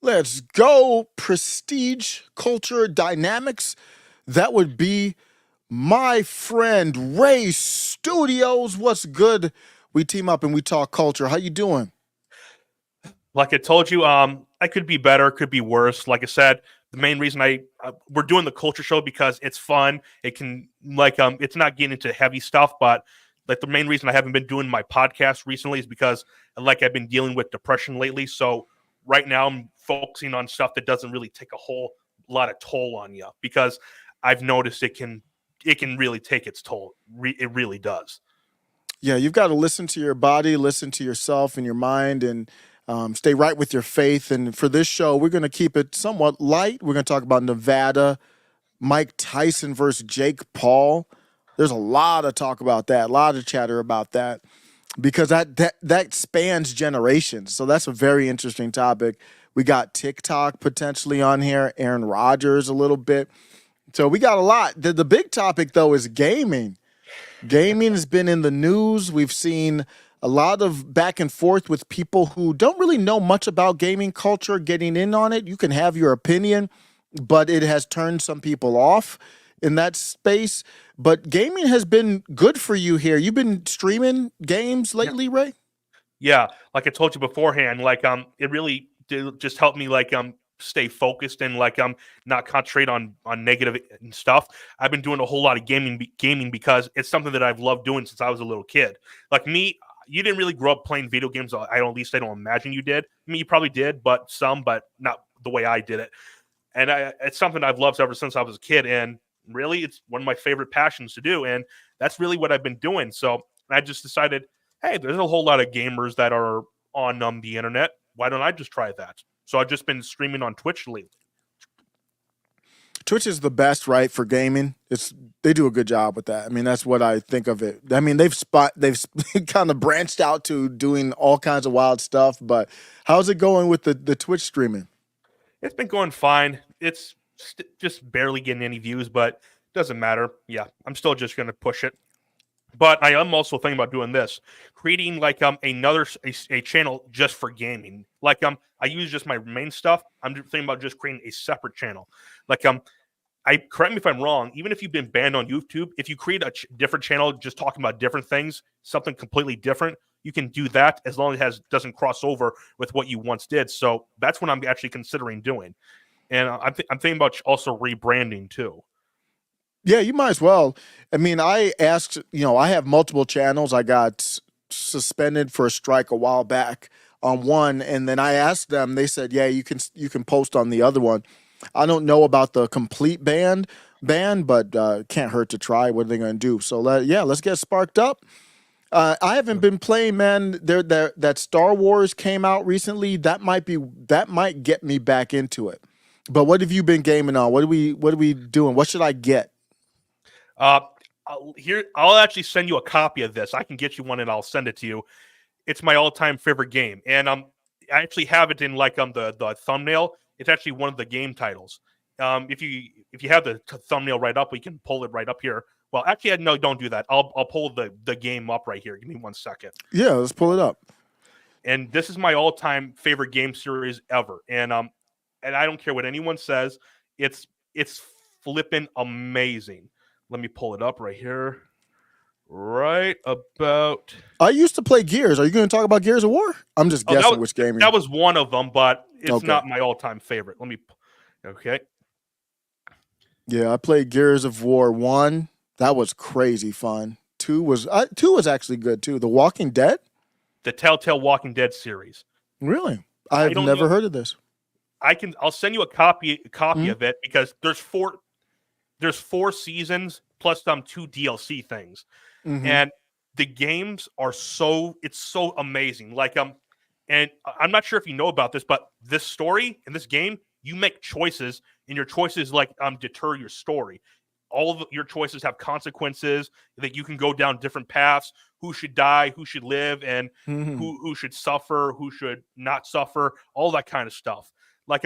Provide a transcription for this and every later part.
Let's go. Prestige, culture, dynamics. That would be my friend Ray Studios. What's good? We team up and we talk culture. How you doing? Like I told you, I could be better, could be worse. Like I said, the main reason we're doing the culture show because it's fun. It can it's not getting into heavy stuff, but like the main reason I haven't been doing my podcast recently is because I've been dealing with depression lately. So right now I'm focusing on stuff that doesn't really take a whole lot of toll on you because I've noticed it can really take its toll. It really does. Yeah, you've got to listen to your body, listen to yourself and your mind, and stay right with your faith. And for this show, we're going to keep it somewhat light. We're going to talk about Nevada, Mike Tyson versus Jake Paul. There's a lot of talk about that, a lot of chatter about that, because that spans generations. So that's a very interesting topic. We got TikTok potentially on here, Aaron Rodgers a little bit. So we got a lot. The big topic though is gaming. Gaming has been in the news. We've seen a lot of back and forth with people who don't really know much about gaming culture getting in on it. You can have your opinion, but it has turned some people off in that space. But gaming has been good for you here. You've been streaming games Yeah. lately, Ray? Yeah, like I told you beforehand, it really did just help me stay focused and not concentrate on negative and stuff. I've been doing a whole lot of gaming because it's something that I've loved doing since I was a little kid. Like me, you didn't really grow up playing video games. At least I don't imagine you did. I mean, you probably did, but not the way I did it. And it's something I've loved ever since I was a kid. And really, it's one of my favorite passions to do. And that's really what I've been doing. So I just decided, hey, there's a whole lot of gamers that are on the internet. Why don't I just try that? So I've just been streaming on Twitch lately. Twitch is the best, right, for gaming. They do a good job with that. I mean, that's what I think of it. I mean, they've kind of branched out to doing all kinds of wild stuff. But how's it going with the Twitch streaming? It's been going fine. It's just barely getting any views, but it doesn't matter. Yeah, I'm still just going to push it. But I am also thinking about doing this, creating a channel just for gaming. I use just my main stuff. I'm thinking about just creating a separate channel. Like I correct me if I'm wrong. Even if you've been banned on YouTube, if you create a different channel just talking about different things, something completely different, you can do that as long as it doesn't cross over with what you once did. So that's what I'm actually considering doing, and I'm thinking about also rebranding too. Yeah, you might as well. I mean, I asked, I have multiple channels. I got suspended for a strike a while back on one, and then I asked them. They said, "Yeah, you can post on the other one." I don't know about the complete ban, but can't hurt to try. What are they going to do? So let's get sparked up. I haven't been playing, man. That Star Wars came out recently. That might get me back into it. But what have you been gaming on? What are we doing? What should I get? Uh, I'll actually send you a copy of this. I can get you one and I'll send it to you. It's my all-time favorite game, and I actually have it in the thumbnail. It's actually one of the game titles. If you have the thumbnail right up, we can pull it right up here. Well, actually, no, don't do that. I'll pull the game up right here. Give me 1 second. Yeah, let's pull it up. And this is my all-time favorite game series ever. And I don't care what anyone says. It's flipping amazing. Let me pull it up right here. Right about. I used to play Gears. Are you going to talk about Gears of War? I'm just guessing which game. That was one of them, but it's Okay. not my all-time favorite. Okay. Yeah, I played Gears of War 1. That was crazy fun. 2 was actually good too. The Walking Dead? The Telltale Walking Dead series. Really? I I've don't never know. heard of this. I'll send you a copy Mhm. of it because there's four seasons plus some 2 DLC things. Mhm. And the games are it's so amazing. And I'm not sure if you know about this, but this story in this game, you make choices, and your choices deter your story. All of your choices have consequences that you can go down different paths. Who should die? Who should live? And Mhm. who should suffer? Who should not suffer? All that kind of stuff. Like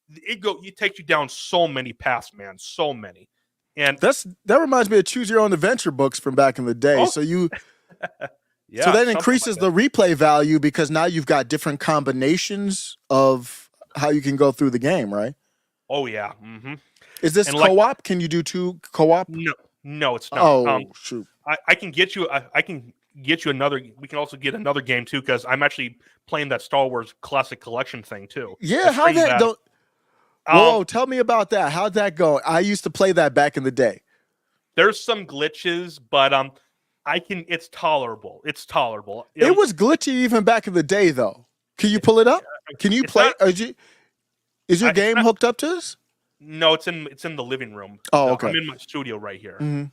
it takes you down so many paths, man. So many. And That reminds me of Choose Your Own Adventure books from back in the day. oh So yeah, that something like increases that. the replay value because now you've got different combinations of how you can go through the game, right? Oh yeah. Mm-hmm. Is this And like co-op? Can you do two co-op? no, it's not. Oh shoot. I can get you. I can get you another. We can also get another game too because I'm actually playing that Star Wars Classic Collection thing too. I Yeah, how streamed that that. don't whoa, tell me about that. How'd that go? I used to play that back in the day. There's some glitches, but I can. It's tolerable. It's tolerable. It was glitchy even back in the day though. Can you pull it up? Can you It's play? not. Is your It's game not. hooked up to this? No, it's in the living room. Oh, No, okay. I'm in my studio right here. Hmm.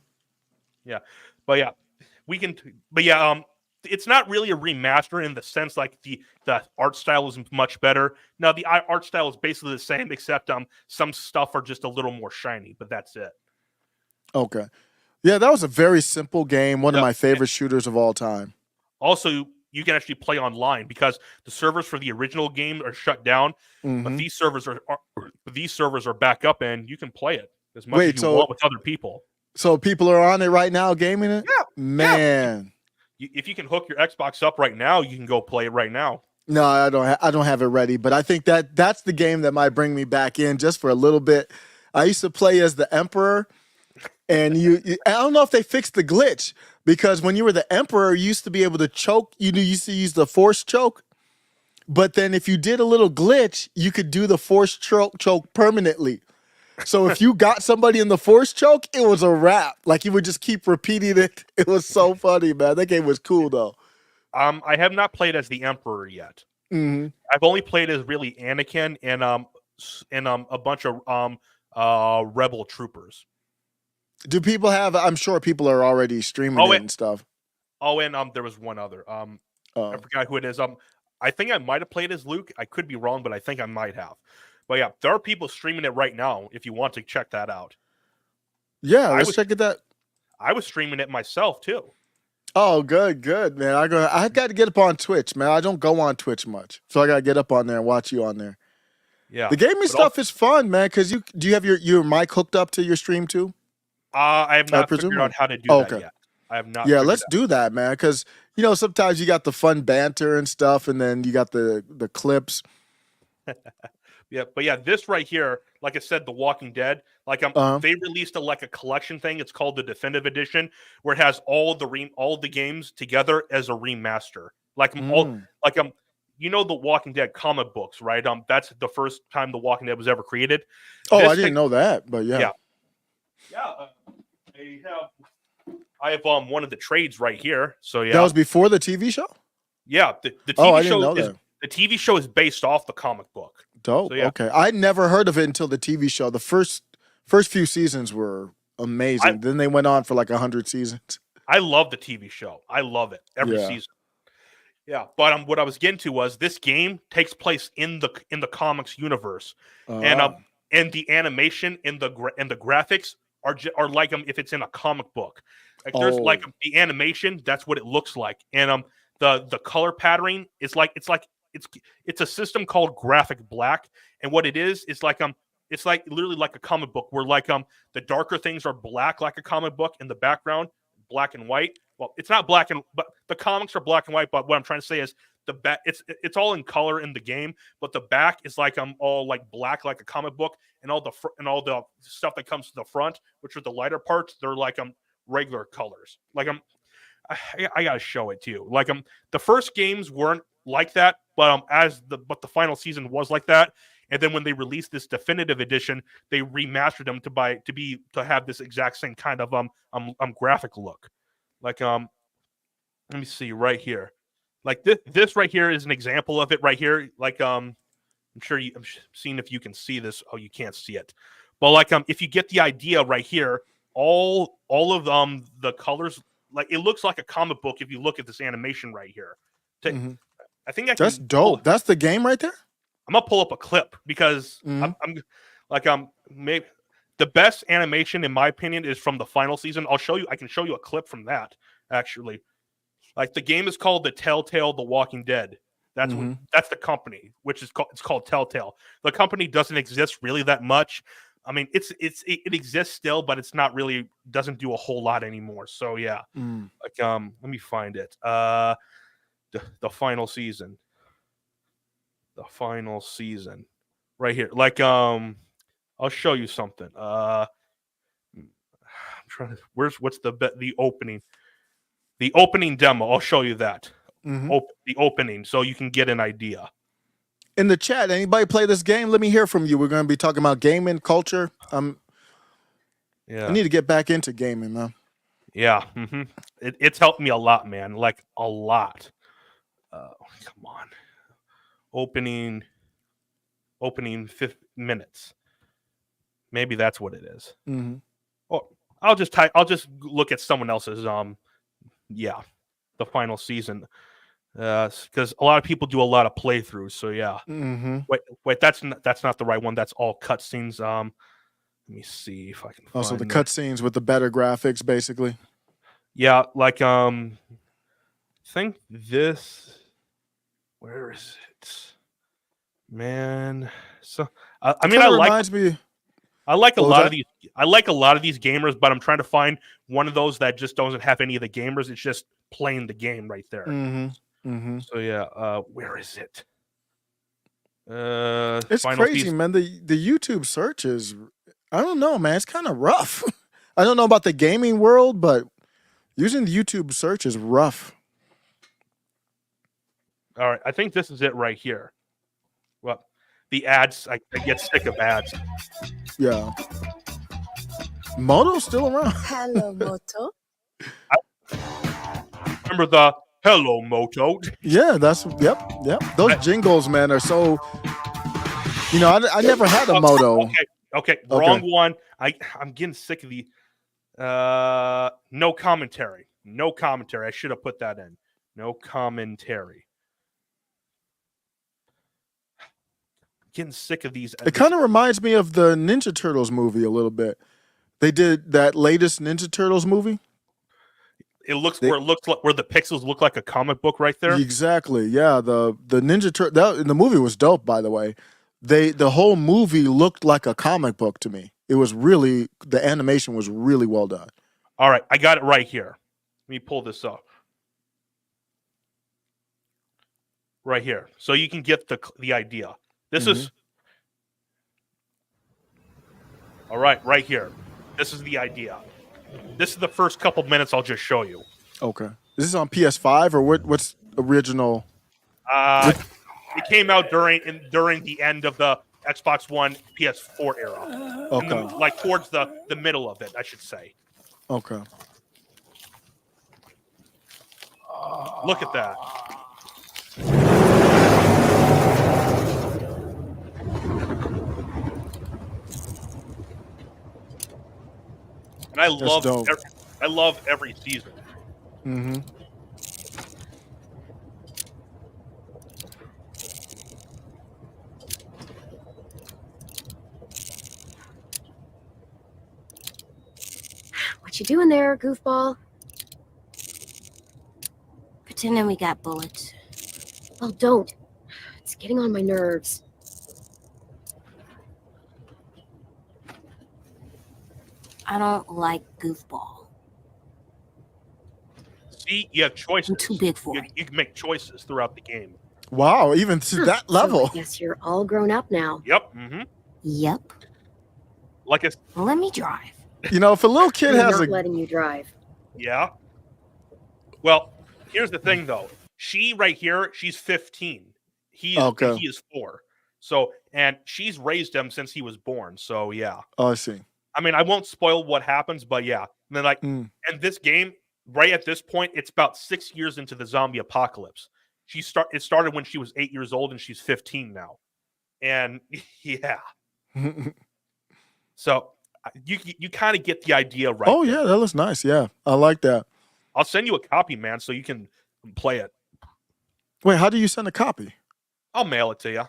Yeah, but yeah, we can. But yeah, it's not really a remaster in the sense like the art style is much better. Now the art style is basically the same, except some stuff are just a little more shiny, but that's it. Okay. Yeah, that was a very simple game. One of Yeah. my favorite shooters of all time. Also, you can actually play online because the servers for the original game are shut down, but Hmm. these servers are back up, and you can play it as much as Wait, you so want with other people. people are on it right now gaming it? Yeah, yeah. Man. If you can hook your Xbox up right now, you can go play it right now. No, I don't. I don't have it ready, but I think that's the game that might bring me back in just for a little bit. I used to play as the Emperor, and I don't know if they fixed the glitch because when you were the Emperor, you used to be able to choke. You used to use the Force choke, but then if you did a little glitch, you could do the Force choke permanently. So if you got somebody in the Force choke, it was a wrap. Like you would just keep repeating it. It was so funny, man. That game was cool though. I have not played as the Emperor yet. Hmm. I've only played as really Anakin and a bunch of rebel troopers. Do people have? I'm sure people are already streaming Oh, it and stuff. and there was one other. I Uh, forgot who it is. I think I might have played as Luke. I could be wrong, but I think I might have. But yeah, there are people streaming it right now. If you want to check that out, yeah, I let's was check it out. I was streaming it myself too. Oh, good, man. I got to get up on Twitch, man. I don't go on Twitch much, so I got to get up on there and watch you on there. Yeah, The gaming but also, stuff is fun, man. Because do you have your mic hooked up to your stream too? I have I not presume. figured out how to do Oh, that okay. yet. I have not Yeah, figured let's do that, man. Because sometimes you got the fun banter and stuff, and then you got the clips. Yeah, but yeah, this right here, like I said, The Walking Dead, like Uh-huh. they released a collection thing. It's called the Definitive Edition, where it has all the games together as a remaster. Like Mm. the Walking Dead comic books, right? That's the first time The Walking Dead was ever created. Oh, I This didn't thing, know that, but yeah. yeah, yeah. I have one of the trades right here. So That yeah, was before the TV show. yeah. The Oh, TV I didn't show know is that. the TV show is based off the comic book. So Dope. yeah, Okay, I never heard of it until the TV show. The first few seasons were I amazing. Then they went on for like 100 seasons. I love the TV show. I love it every Yeah. season. Yeah, but what I was getting to was this game takes place in the comics universe, and Uh, and the animation and the graphics are like if it's in a comic book. Like there's oh. the animation, that's what it looks like, and the color patterning is it's a system called Graphic Black, and what it is it's like literally like a comic book where the darker things are black like a comic book in the background, black and white. Well, it's not but the comics are black and white. But what I'm trying to say is the back, it's all in color in the game, but the back is like all like black like a comic book, and all the stuff that comes to the front, which are the lighter parts, they're like regular colors. Like I gotta show it to you. Like the first games weren't like that, but the final season was like that. And then when they released this definitive edition, they remastered them to have this exact same kind of graphic look. Like let me see right here. Like this right here is an example of it right here. Like I'm seeing if you can see this. Oh, you can't see it. But like if you get the idea right here, all of the colors, like it looks like a comic book if you look at this animation right here. Mhm. I think I That's can dope. That's the game right there. I'm gonna pull up a clip because Mhm. I'm like maybe the best animation in my opinion is from the final season. I can show you a clip from that actually. Like the game is called The Telltale: The Walking Dead. Mhm. That's the company, which is called Telltale. The company doesn't exist really that much. I mean, it exists still, but it's not really doesn't do a whole lot anymore. So yeah, Mm. like let me find it. The final season. The final season. right here. Like I'll show you something. I'm trying to. What's the opening? The opening demo. I'll show you that. Mm-hmm. The opening, so you can get an idea. In the chat, anybody play this game? Let me hear from you. We're going to be talking about gaming culture. I need to get back into gaming, man. Yeah, it's helped me a lot, man. Like a lot. Come on. Opening 5 minutes. Maybe that's what it is. Mm-hmm. Oh, I'll just look at someone else's the final season. Because a lot of people do a lot of playthroughs, so yeah. Mm-hmm. Wait, that's not the right one. That's all cutscenes. Let me see if I can find Also, the cutscenes with the better graphics, basically. Yeah, like think this. Where is it, man? So I mean, I like a lot of these. I like a lot of these gamers, but I'm trying to find one of those that just doesn't have any of the gamers. It's just playing the game right there. Mm-hmm. Mm-hmm. So yeah, where is it? It's crazy, man. The YouTube search is, I don't know, man. It's kind of rough. I don't know about the gaming world, but using the YouTube search is rough. All right, I think this is it right here. Well, the ads, I get sick of ads. Yeah. Moto's still around. Hello, Moto. Remember the Hello Moto? Yeah, yep. Those jingles, man, are so. You know, I never had a Moto. Okay, wrong one. I'm getting sick of the. No commentary. I should have put that in. No commentary. Getting sick of these. It kind of reminds me of the Ninja Turtles movie a little bit. They did that latest Ninja Turtles movie. It looks where the pixels look like a comic book right there. Exactly. Yeah. The Ninja Turtle. The movie was dope, by the way. The whole movie looked like a comic book to me. It was really, the animation was really well done. All right, I got it right here. Let me pull this up. Right here, so you can get the idea. This is all right here. This is the idea. This is the first couple minutes I'll just show you. Okay. Is this on PS5 or what's original? It came out during the end of the Xbox One PS4 era. Okay. Like towards the middle of it, I should say. Okay. Look at that. And I love every season. Mm-hmm. What you doing there, goofball? Pretending we got bullets. Well, don't. It's getting on my nerves. I don't like goofball. See, you have choices. I'm too big for it. You can make choices throughout the game. Wow, even to that level. So I guess you're all grown up now. Yep. Mm-hmm. Yep. Like Well, let me drive. You know, if a little kid has not letting you drive. Yeah. Well, here's the thing, though. She right here, she's 15. He is 4. So, and she's raised him since he was born. So, yeah. Oh, I see. I mean, I won't spoil what happens, but yeah. And then, and this game, right at this point, it's about 6 years into the zombie apocalypse. It started when she was 8 years old, and she's 15 now. And yeah. So you kind of get the idea, right? Oh yeah, that looks nice. Yeah, I like that. I'll send you a copy, man, so you can play it. Wait, how do you send a copy? I'll mail it to you.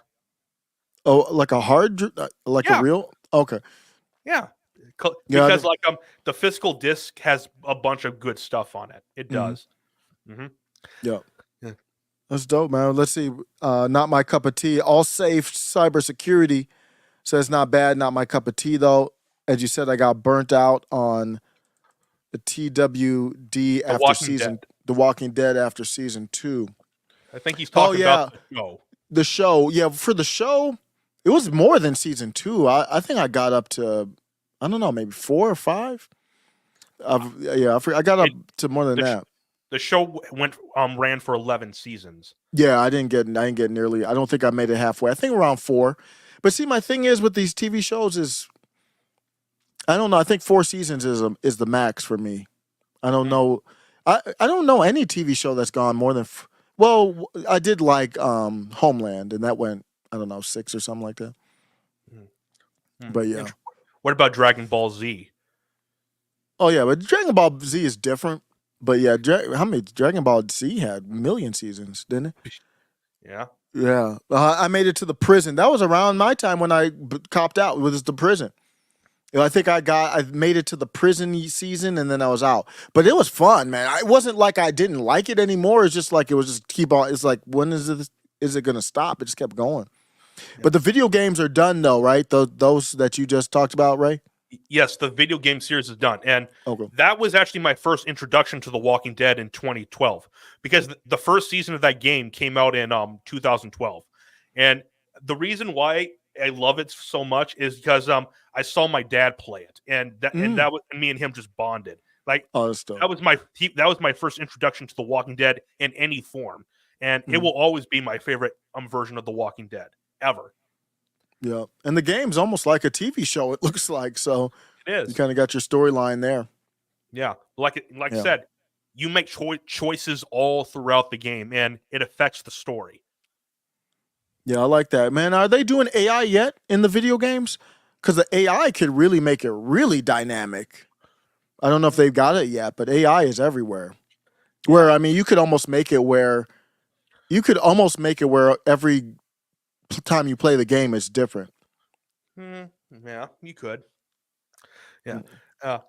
Oh, like a hard, a real? Okay. Yeah. Because the physical disc has a bunch of good stuff on it. It does. Mm-hmm. Yeah. That's dope, man. Let's see. Not my cup of tea. All safe cybersecurity says not bad. Not my cup of tea though. As you said, I got burnt out on the TWD The Walking Dead after season 2. I think he's talking about the show. The show, yeah. For the show, It was more than season 2. I think I got up to, I don't know, maybe 4 or 5. I got up It- to more than the sh- that. The show ran for 11 seasons. Yeah, I didn't get nearly. I don't think I made it halfway. I think around 4. But see, my thing is with these TV shows is, I don't know. I think 4 seasons is the max for me. I don't know. I don't know any TV show that's gone more than. Well, I did like Homeland, and that went, I don't know, 6 or something like that. But yeah. What about Dragon Ball Z? Oh yeah, but Dragon Ball Z is different. But yeah, how many Dragon Ball Z had? $1,000,000 seasons, didn't it? Yeah. Yeah, I made it to the prison. That was around my time when I copped out. It was the prison. I think I made it to the prison season, and then I was out. But it was fun, man. It wasn't like I didn't like it anymore. It's just like it was just keep on. It's like, when is it going to stop? It just kept going. Yeah. But the video games are done though, right? Those that you just talked about, Ray? Yes, the video game series is done. And that was actually my first introduction to The Walking Dead in 2012, because the first season of that game came out in 2012. And the reason why I love it so much is because I saw my dad play it, and that was, and me and him just bonded. Like, that was my first introduction to The Walking Dead in any form, and it will always be my favorite version of The Walking Dead ever. Yeah, and the game's almost like a TV show. It looks like, so it is. You kind of got your storyline there. Yeah, like I said, you make choices all throughout the game, and it affects the story. Yeah, I like that, man. Are they doing AI yet in the video games? Because the AI could really make it really dynamic. I don't know if they've got it yet, but AI is everywhere. Where, I mean, you could almost make it where every time you play the game it's different. Yeah, you could. Yeah.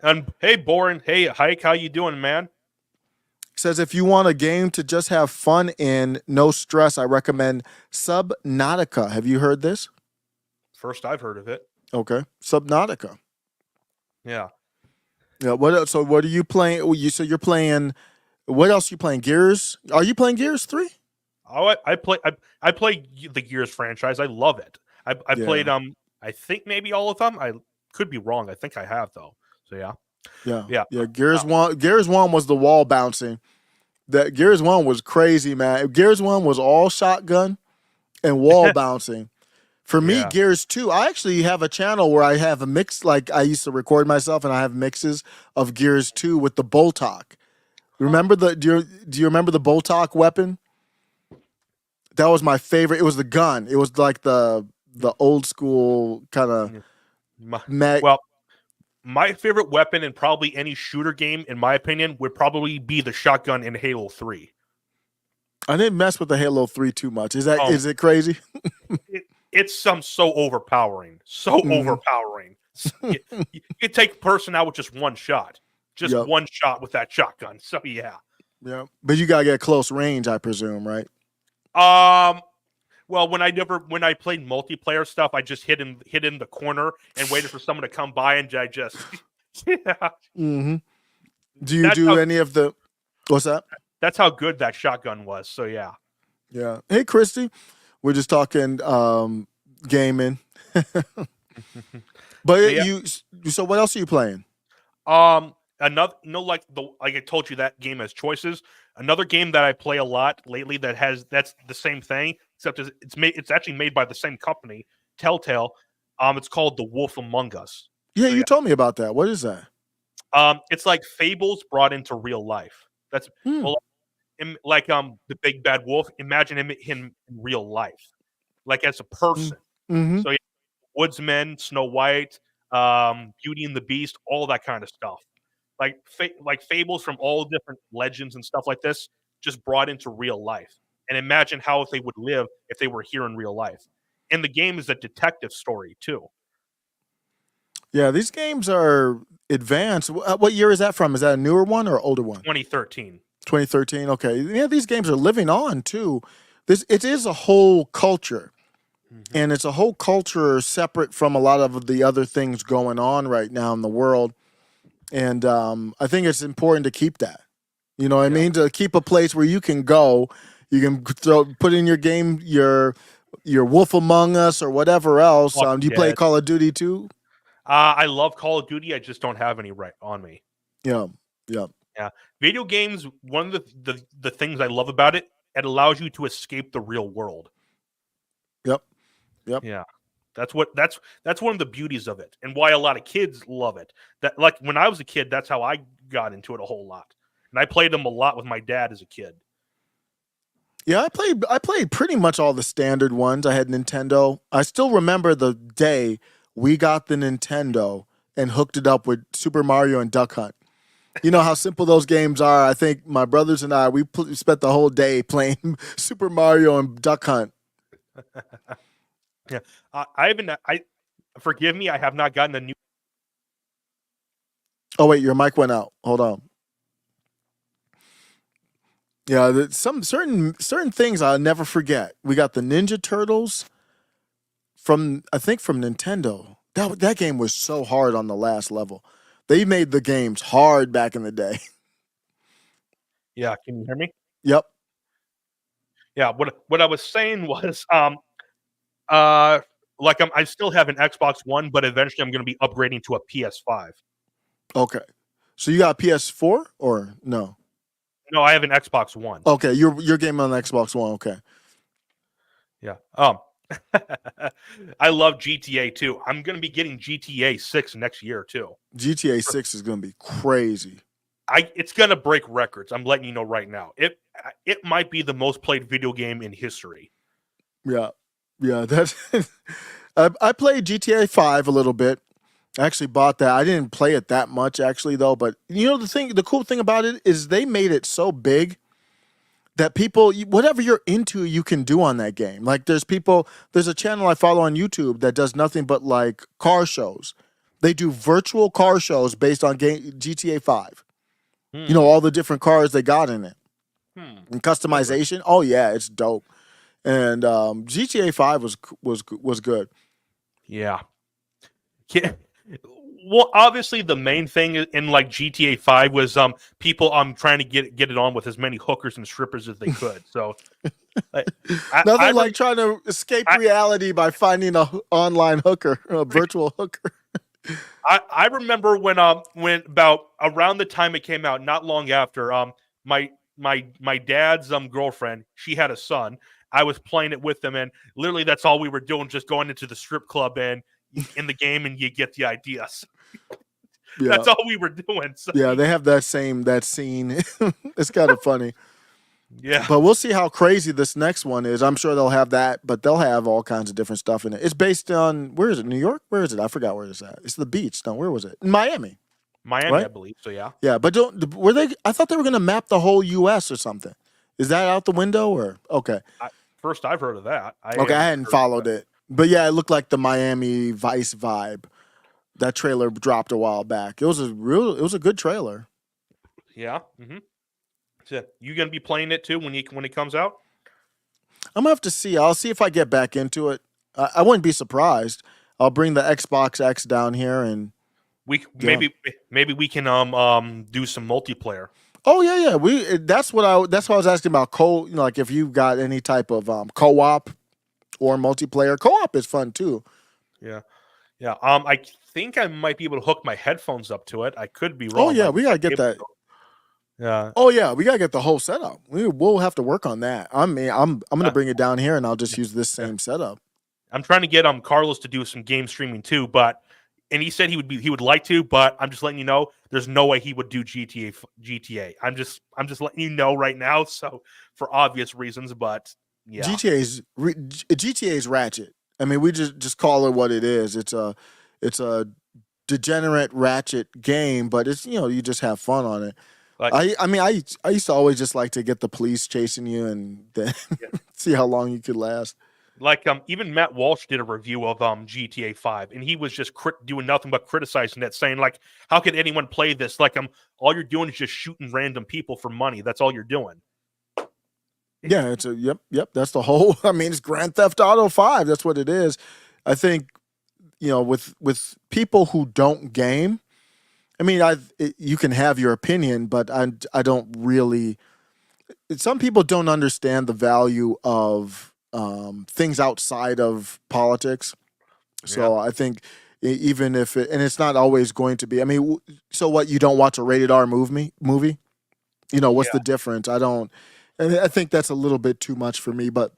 And hey, Boren. Hey, Hike, how you doing, man? Says, if you want a game to just have fun in, no stress, I recommend Subnautica. Have you heard this? First I've heard of it. Okay, Subnautica. Yeah. Yeah. What else? So what are you playing? So you're playing. What else are you playing? Gears? Are you playing Gears 3? Oh, I play the Gears franchise. I love it. I played I think maybe all of them. I could be wrong. I think I have though. So yeah. Gears 1 was the wall bouncing. That Gears 1 was crazy, man. Gears 1 was all shotgun and wall bouncing. For me, Gears 2, I actually have a channel where I have a mix, like I used to record myself, and I have mixes of Gears 2 with the Boltok. Remember do you remember the Boltok weapon? That was my favorite. It was the gun. It was like the old school kind of well, my favorite weapon in probably any shooter game, in my opinion, would probably be the shotgun in Halo 3. I didn't mess with the Halo 3 too much. Is it crazy? It's so overpowering. So overpowering. You take a person out with just one shot. One shot with that shotgun. So yeah. Yeah. But you gotta get close range, I presume, right? Well, when I played multiplayer stuff, I just hid in the corner and waited for someone to come by, and I just Do you do any of the? What's that? That's how good that shotgun was. So yeah. Yeah. Hey, Christy, we're just talking gaming. But so what else are you playing? Like I told you, that game has choices. Another game that I play a lot lately that's the same thing, except it's actually made by the same company, Telltale. It's called The Wolf Among Us. Yeah, you told me about that. What is that? It's like Fables brought into real life. That's like the big bad wolf. Imagine him in real life, like as a person. So yeah, Woodsman, Snow White, Beauty and the Beast, all that kind of stuff. Like fables from all different legends and stuff like this, just brought into real life. And imagine how they would live if they were here in real life. And the game is a detective story too. Yeah, these games are advanced. What year is that from? Is that a newer one or older one? 2013. 2013. Okay. Yeah, these games are living on too. It is a whole culture. And it's a whole culture separate from a lot of the other things going on right now in the world. And I think it's important to keep that. You know what I mean? To keep a place where you can go, you can put in your game, your your Wolf Among Us or whatever else. Walking Do you play Dead. Call of Duty too? I love Call of Duty. I just don't have any right on me. Yeah, yeah. Yeah, video games. One of the things I love about it, it allows you to escape the real world. Yep. Yep. Yeah, that's one of the beauties of it, and why a lot of kids love it. That like when I was a kid, that's how I got into it a whole lot, and I played them a lot with my dad as a kid. Yeah, I played pretty much all the standard ones. I had Nintendo. I still remember the day we got the Nintendo and hooked it up with Super Mario and Duck Hunt. You know how simple those games are. I think my brothers and I spent the whole day playing Super Mario and Duck Hunt. Yeah, I haven't. I forgive me. I have not gotten a new. Oh wait, your mic went out. Hold on. Yeah, some certain things I'll never forget. We got the Ninja Turtles from Nintendo. That game was so hard on the last level. They made the games hard back in the day. Yeah, can you hear me? Yep. Yeah, what I was saying was like I still have an Xbox One, but eventually I'm going to be upgrading to a PS5. Okay. So you got PS4 or no? No, I have an Xbox One. Okay, you're gaming on the Xbox One. Okay. Yeah. I love GTA too. I'm going to be getting GTA 6 next year too. GTA 6 is going to be crazy. It's going to break records. I'm letting you know right now. It might be the most played video game in history. Yeah. Yeah, that's I played GTA 5 a little bit. I actually bought that. I didn't play it that much actually though, but you know the cool thing about it is they made it so big that people, whatever you're into, you can do on that game. Like there's a channel I follow on YouTube that does nothing but like car shows. They do virtual car shows based on GTA 5. You know, all the different cars they got in it. And customization. Oh yeah, it's dope. And GTA 5 was good. Yeah. Well, obviously the main thing in like GTA 5 was people trying to get it on with as many hookers and strippers as they could. So nothing like trying to escape reality by finding a online hooker, a virtual hooker. I remember when about around the time it came out, not long after, my dad's girlfriend, she had a son. I was playing it with them, and literally that's all we were doing, just going into the strip club and in the game, and you get the ideas. Yeah. That's all we were doing. So. Yeah, they have that scene. It's kind of funny. Yeah. But we'll see how crazy this next one is. I'm sure they'll have that, but they'll have all kinds of different stuff in it. It's based on, where is it? New York? Where is it? I forgot where it's at. It's the beach. No, where was it? In Miami. Miami, right? I believe so, yeah. Yeah, but I thought they were going to map the whole U.S. or something. Is that out the window or? Okay. First I've heard of that. I hadn't followed it. But yeah, it looked like the Miami Vice vibe. That trailer dropped a while back. It was a good trailer. Yeah. Mm-hmm. So you gonna be playing it too when it comes out? I'm gonna have to see. I'll see if I get back into it. I wouldn't be surprised. I'll bring the Xbox X down here and maybe we can do some multiplayer. Oh yeah. That's what I was asking about. Like if you've got any type of co-op or multiplayer. Co-op is fun too. Yeah. Yeah. I think I might be able to hook my headphones up to it. I could be wrong. Oh yeah, we gotta get that. Yeah. Oh yeah, we gotta get the whole setup. We'll have to work on that. I'm gonna bring it down here and I'll just use this same setup. I'm trying to get Carlos to do some game streaming too, and he said he would like to, but I'm just letting you know there's no way he would do GTA. I'm just letting you know right now, so for obvious reasons, but yeah. GTA's ratchet. I mean, we just call it what it is. It's a degenerate ratchet game, but it's you just have fun on it. Like, I used to always just like to get the police chasing you and then see how long you could last. Like even Matt Walsh did a review of GTA 5, and he was just doing nothing but criticizing it, saying like, how could anyone play this? Like all you're doing is just shooting random people for money. That's all you're doing. Yeah, it's yep. That's the whole. I mean, it's Grand Theft Auto 5. That's what it is. I think with people who don't game. I mean, you can have your opinion, but I don't really. Some people don't understand the value of things outside of politics. So I think even if it, and it's not always going to be. I mean, so what? You don't watch a rated R movie? You know, what's the difference? I don't. And I think that's a little bit too much for me, but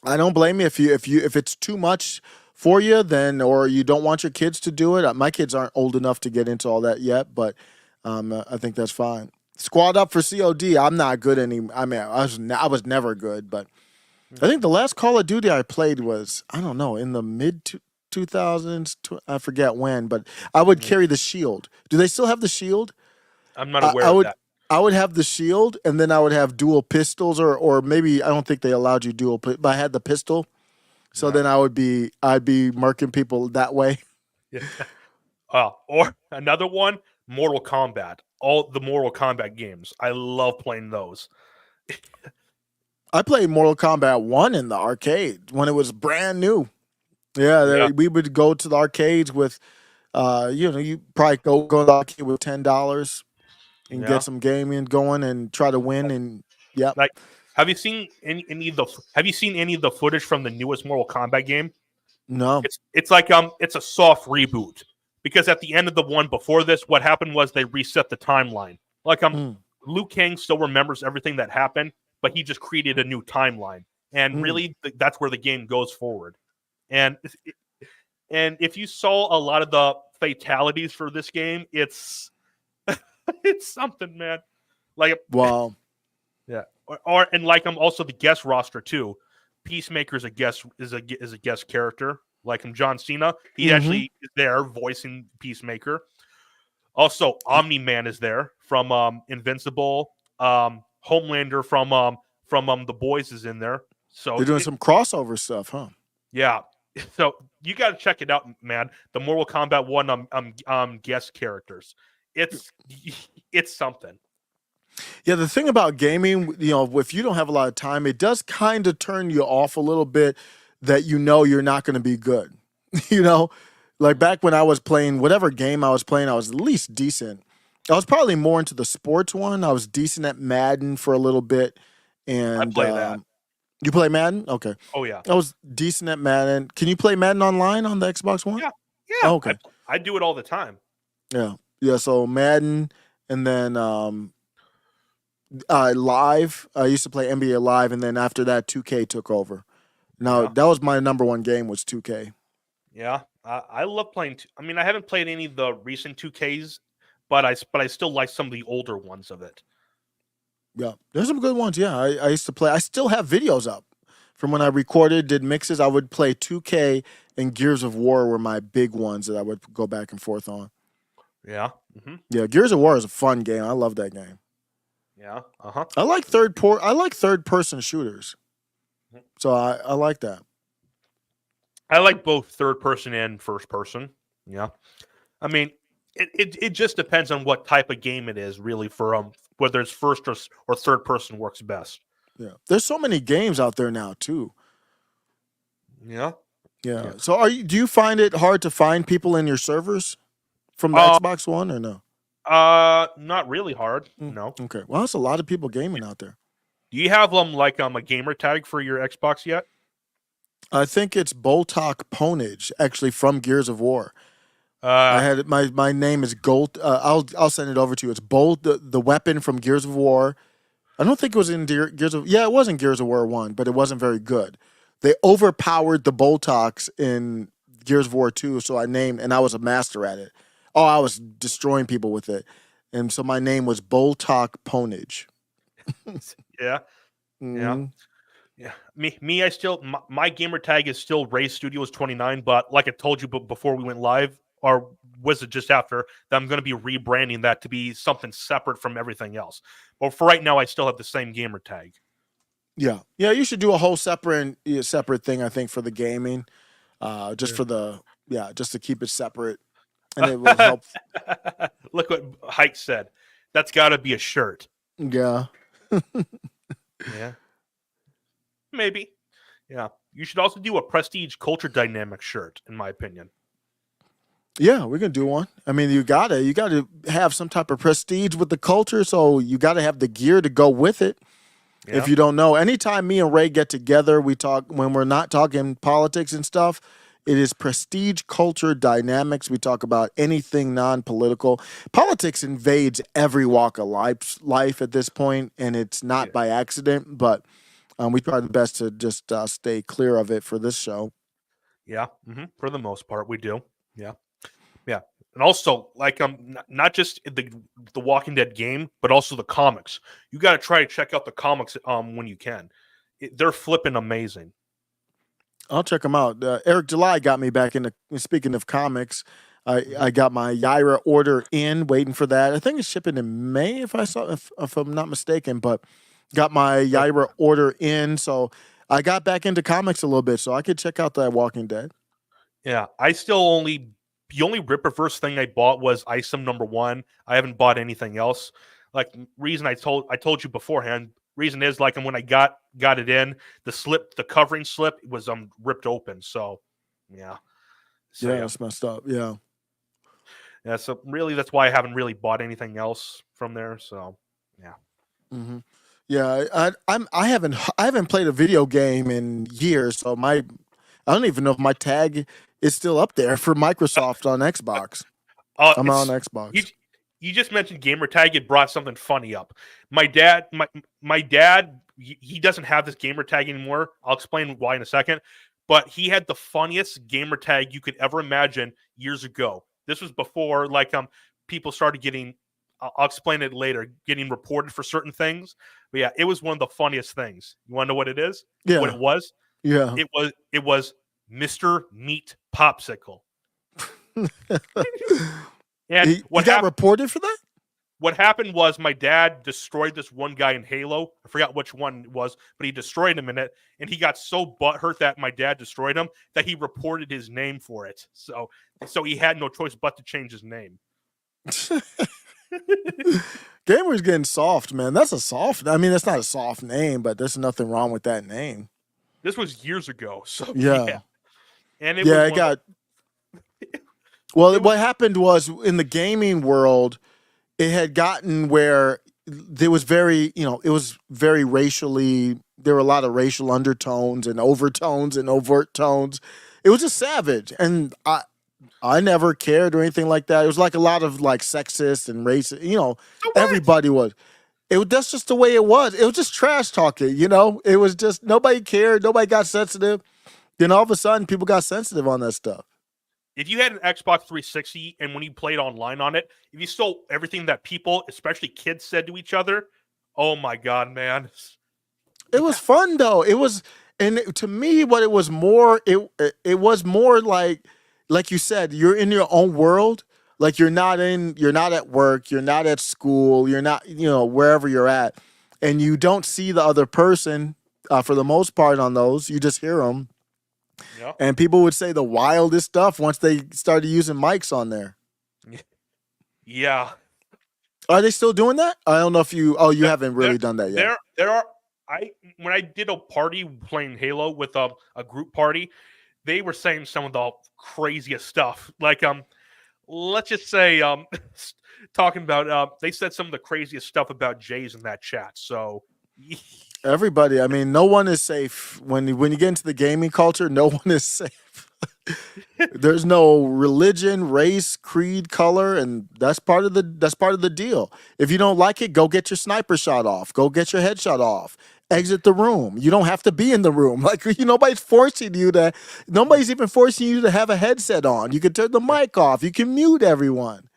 I don't blame you if it's too much for you, then, or you don't want your kids to do it. My kids aren't old enough to get into all that yet, but I think that's fine. Squad up for COD. I'm not good I mean, I was never good, but I think the last Call of Duty I played was, I don't know, in the mid 2000s. I forget when, but I would carry the shield. Do they still have the shield? I'm not aware of that. I would have the shield, and then I would have dual pistols, or maybe I don't think they allowed you dual, but I had the pistol. So then I'd be murking people that way. Yeah. Or another one, Mortal Kombat. All the Mortal Kombat games. I love playing those. I played Mortal Kombat 1 in the arcade when it was brand new. Yeah. We would go to the arcades with, you probably go to the arcade with $10 and get some gaming going and try to win. And like, have you seen any of the footage from the newest Mortal Kombat game? No. It's like it's a soft reboot, because at the end of the one before this, what happened was they reset the timeline. Like Liu Kang still remembers everything that happened, but he just created a new timeline, and really that's where the game goes forward. And if you saw a lot of the fatalities for this game, it's it's something, man. Like, wow. Yeah. Or like I'm also the guest roster too. Peacemaker is a guest character. Like John Cena, he actually is there voicing Peacemaker. Also, Omni-Man is there from Invincible. Homelander from The Boys is in there. So they're doing some crossover stuff, huh? Yeah. So you got to check it out, man. The Mortal Kombat 1 guest characters. It's something. Yeah, the thing about gaming, if you don't have a lot of time, it does kind of turn you off a little bit, that you're not going to be good. Like back when I was playing whatever game I was playing, I was at least decent. I was probably more into the sports one. I was decent at Madden for a little bit. And I play that. You play Madden? Okay. Oh, yeah. I was decent at Madden. Can you play Madden online on the Xbox One? Yeah. Oh, okay. I do it all the time. Yeah. So Madden, and then Live. I used to play NBA Live, and then after that, 2K took over. Now that was my number one game, was 2K. Yeah, I love playing. I mean, I haven't played any of the recent 2Ks, but I still like some of the older ones of it. Yeah, there's some good ones. Yeah, I used to play. I still have videos up from when I did mixes. I would play 2K and Gears of War were my big ones that I would go back and forth on. Yeah. Yeah, Gears of War is a fun game. I love that game. Yeah. I like third person shooters. So I like that. I like both third person and first person. Yeah. I mean, it just depends on what type of game it is, really, for whether it's first or third person works best. Yeah. There's so many games out there now too. Yeah. So do you find it hard to find people in your servers from the Xbox One, or no? Not really hard. No. Okay. Well, there's a lot of people gaming out there. Do you have a gamer tag for your Xbox yet? I think it's Boltok Ponage, actually, from Gears of War. I had it, my name is Gold. I'll send it over to you. It's Bolt, the weapon from Gears of War. I don't think it was in Gears of. Yeah, it was in Gears of War 1, but it wasn't very good. They overpowered the Boltoks in Gears of War 2, so I named, and I was a master at it. Oh, I was destroying people with it, and so my name was Boltok Ponage. Yeah. Yeah. Me. I still my gamer tag is still Ray Studios 29, but like I told you before we went live, or was it just after, that I'm going to be rebranding that to be something separate from everything else. But for right now, I still have the same gamer tag. Yeah. You should do a whole separate thing, I think, for the gaming, just to keep it separate, and it will help. Look what Hike said. That's got to be a shirt. Yeah. Yeah. Maybe. Yeah. You should also do a Prestige Culture Dynamic shirt, in my opinion. Yeah, we can do one. I mean, you gotta have some type of prestige with the culture, so you gotta have the gear to go with it. If you don't know, anytime me and Ray get together, we talk when we're not talking politics and stuff. It is prestige, culture, dynamics. We talk about anything non-political. Politics invades every walk of life at this point, and it's not by accident. But we try the best to just stay clear of it for this show. Yeah, for the most part, we do. Yeah. And also, like, not just the Walking Dead game, but also the comics. You got to try to check out the comics when you can. They're flipping amazing. I'll check them out. Eric July got me back into. Speaking of comics, I got my Yaira order in, waiting for that. I think it's shipping in May, if I'm not mistaken. But got my Yaira order in, so I got back into comics a little bit, so I could check out that Walking Dead. Yeah, the only Rippaverse thing I bought was Isom #1. I haven't bought anything else. Like, reason I told you beforehand. Reason is, like, when I got it in, the covering slip was ripped open. So yeah. It's messed up. Yeah. So really, that's why I haven't really bought anything else from there. So yeah. Mm-hmm. Yeah, I haven't played a video game in years, so I don't even know if my tag is still up there for Microsoft on Xbox. I'm on Xbox. You just mentioned gamer tag. It brought something funny up. My dad, he doesn't have this gamer tag anymore. I'll explain why in a second. But he had the funniest gamer tag you could ever imagine years ago. This was before, like, people started getting. I'll explain it later. Getting reported for certain things. But yeah, it was one of the funniest things. You want to know what it is? Yeah. What it was? Yeah. It was Mr. Meat Popsicle. And he got reported for that? What happened was my dad destroyed this one guy in Halo. I forgot which one it was, but he destroyed him in it. And he got so butthurt that my dad destroyed him that he reported his name for it. So he had no choice but to change his name. Gamer's getting soft, man. That's that's not a soft name, but there's nothing wrong with that name. This was years ago. So yeah. And it got. Well, what happened was, in the gaming world, it had gotten where there was it was very racially, there were a lot of racial undertones and overtones and overt tones. It was just savage. And I never cared or anything like that. It was like a lot of like sexist and racist, everybody was. That's just the way it was. It was just trash talking, It was just, nobody cared. Nobody got sensitive. Then all of a sudden, people got sensitive on that stuff. If you had an Xbox 360 and when you played online on it, if you stole everything that people, especially kids, said to each other, oh my God, man. It was fun though. It was, and to me, what it was more, it was more like you said, you're in your own world. Like you're not at work, you're not at school, you're not, wherever you're at, and you don't see the other person for the most part on those. You just hear them. Yep. And people would say the wildest stuff once they started using mics on there. Yeah. Are they still doing that? I don't know if you haven't really done that yet. When I did a party playing Halo with a group party, they were saying some of the craziest stuff. Like, let's just say, talking about, they said some of the craziest stuff about Jays in that chat. So everybody, no one is safe when you get into the gaming culture. No one is safe. There's no religion, race, creed, color, and that's part of the deal. If you don't like it, go get your sniper shot off. Go get your headshot off. Exit the room. You don't have to be in the room. Like, nobody's even forcing you to have a headset on. You can turn the mic off. You can mute everyone.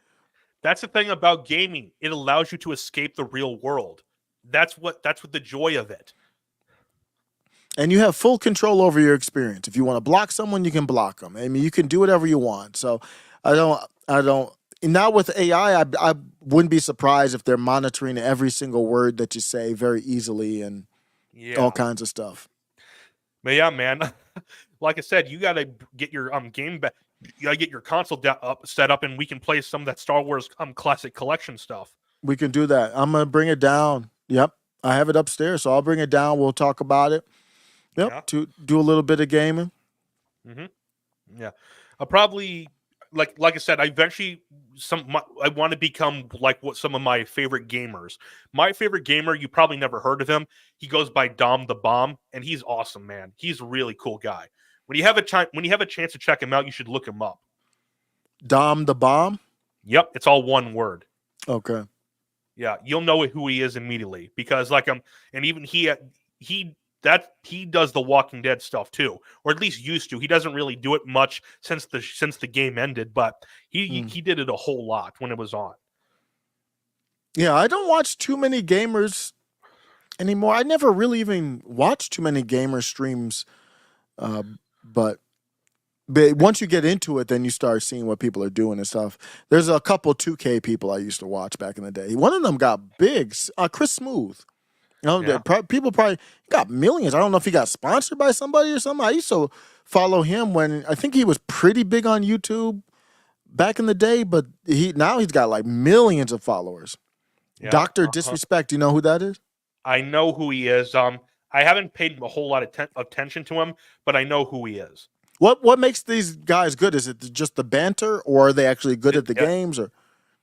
That's the thing about gaming. It allows you to escape the real world. That's what the joy of it. And you have full control over your experience. If you want to block someone, you can block them. You can do whatever you want. So I don't. Now with AI, I wouldn't be surprised if they're monitoring every single word that you say very easily and all kinds of stuff. But yeah, man, like I said, you got to get your game back. You got to get your console set up, and we can play some of that Star Wars classic collection stuff. We can do that. I'm gonna bring it down. Yep, I have it upstairs, so I'll bring it down. We'll talk about it. Yep, to do a little bit of gaming. Mm-hmm. Yeah, I'll probably like I said, I eventually I want to become like what some of my favorite gamers. My favorite gamer, you probably never heard of him. He goes by Dom the Bomb, and he's awesome, man. He's a really cool guy. When you have a chance to check him out, you should look him up. Dom the Bomb? Yep, it's all one word. Okay. Yeah, you'll know who he is immediately because and even he does the Walking Dead stuff too, or at least used to. He doesn't really do it much since the game ended, but he did it a whole lot when it was on. Yeah, I don't watch too many gamers anymore. I never really even watched too many gamer streams, but once you get into it, then you start seeing what people are doing and stuff. There's a couple 2K people I used to watch back in the day. One of them got big, Chris Smooth. You know, people probably got millions. I don't know if he got sponsored by somebody or something. I used to follow him when I think he was pretty big on YouTube back in the day, but now he's got like millions of followers. Yeah, Dr. Disrespect, do you know who that is? I know who he is. I haven't paid a whole lot of attention to him, but I know who he is. What makes these guys good? Is it just the banter, or are they actually good at the games? Or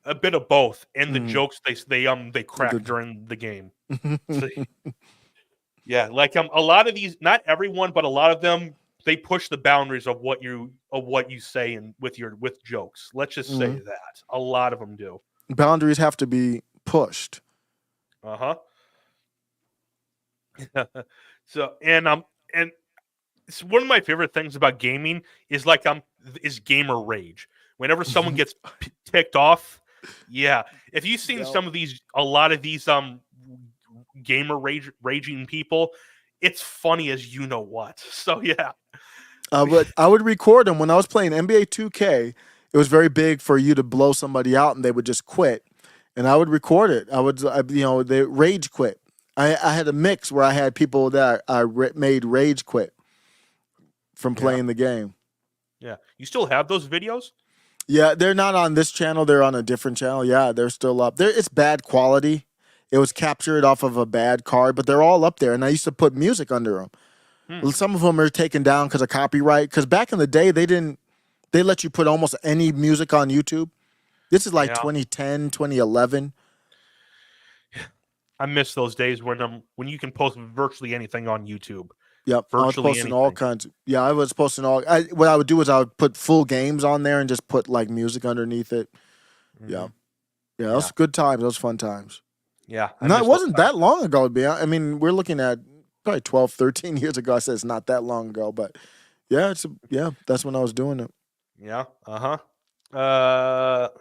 a bit of both, and the jokes they crack during the game. So, yeah, like a lot of these, not everyone, but a lot of them, they push the boundaries of what you say and with jokes. Let's just say that a lot of them do. Boundaries have to be pushed. So and it's one of my favorite things about gaming is is gamer rage. Whenever someone gets ticked off, yeah. If you've seen a lot of these gamer raging people, it's funny as you know what. So yeah. But I would record them when I was playing NBA 2K. It was very big for you to blow somebody out, and they would just quit. And I would record it. They rage quit. I had a mix where I had people that I made rage quit from playing the game. Yeah. You still have those videos? Yeah, they're not on this channel. They're on a different channel. Yeah, they're still up. It's bad quality. It was captured off of a bad card, but they're all up there. And I used to put music under them. Some of them are taken down because of copyright. Because back in the day, they let you put almost any music on YouTube. This is like 2010, 2011. I miss those days when you can post virtually anything on YouTube. Yep, I was posting all kinds. Yeah, I was posting all. What I would do is I would put full games on there and just put like music underneath it. Yeah, those good times. Those fun times. Yeah, no, it wasn't that long ago. I mean, we're looking at probably 12, 13 years ago. I said it's not that long ago, but yeah, that's when I was doing it. Yeah.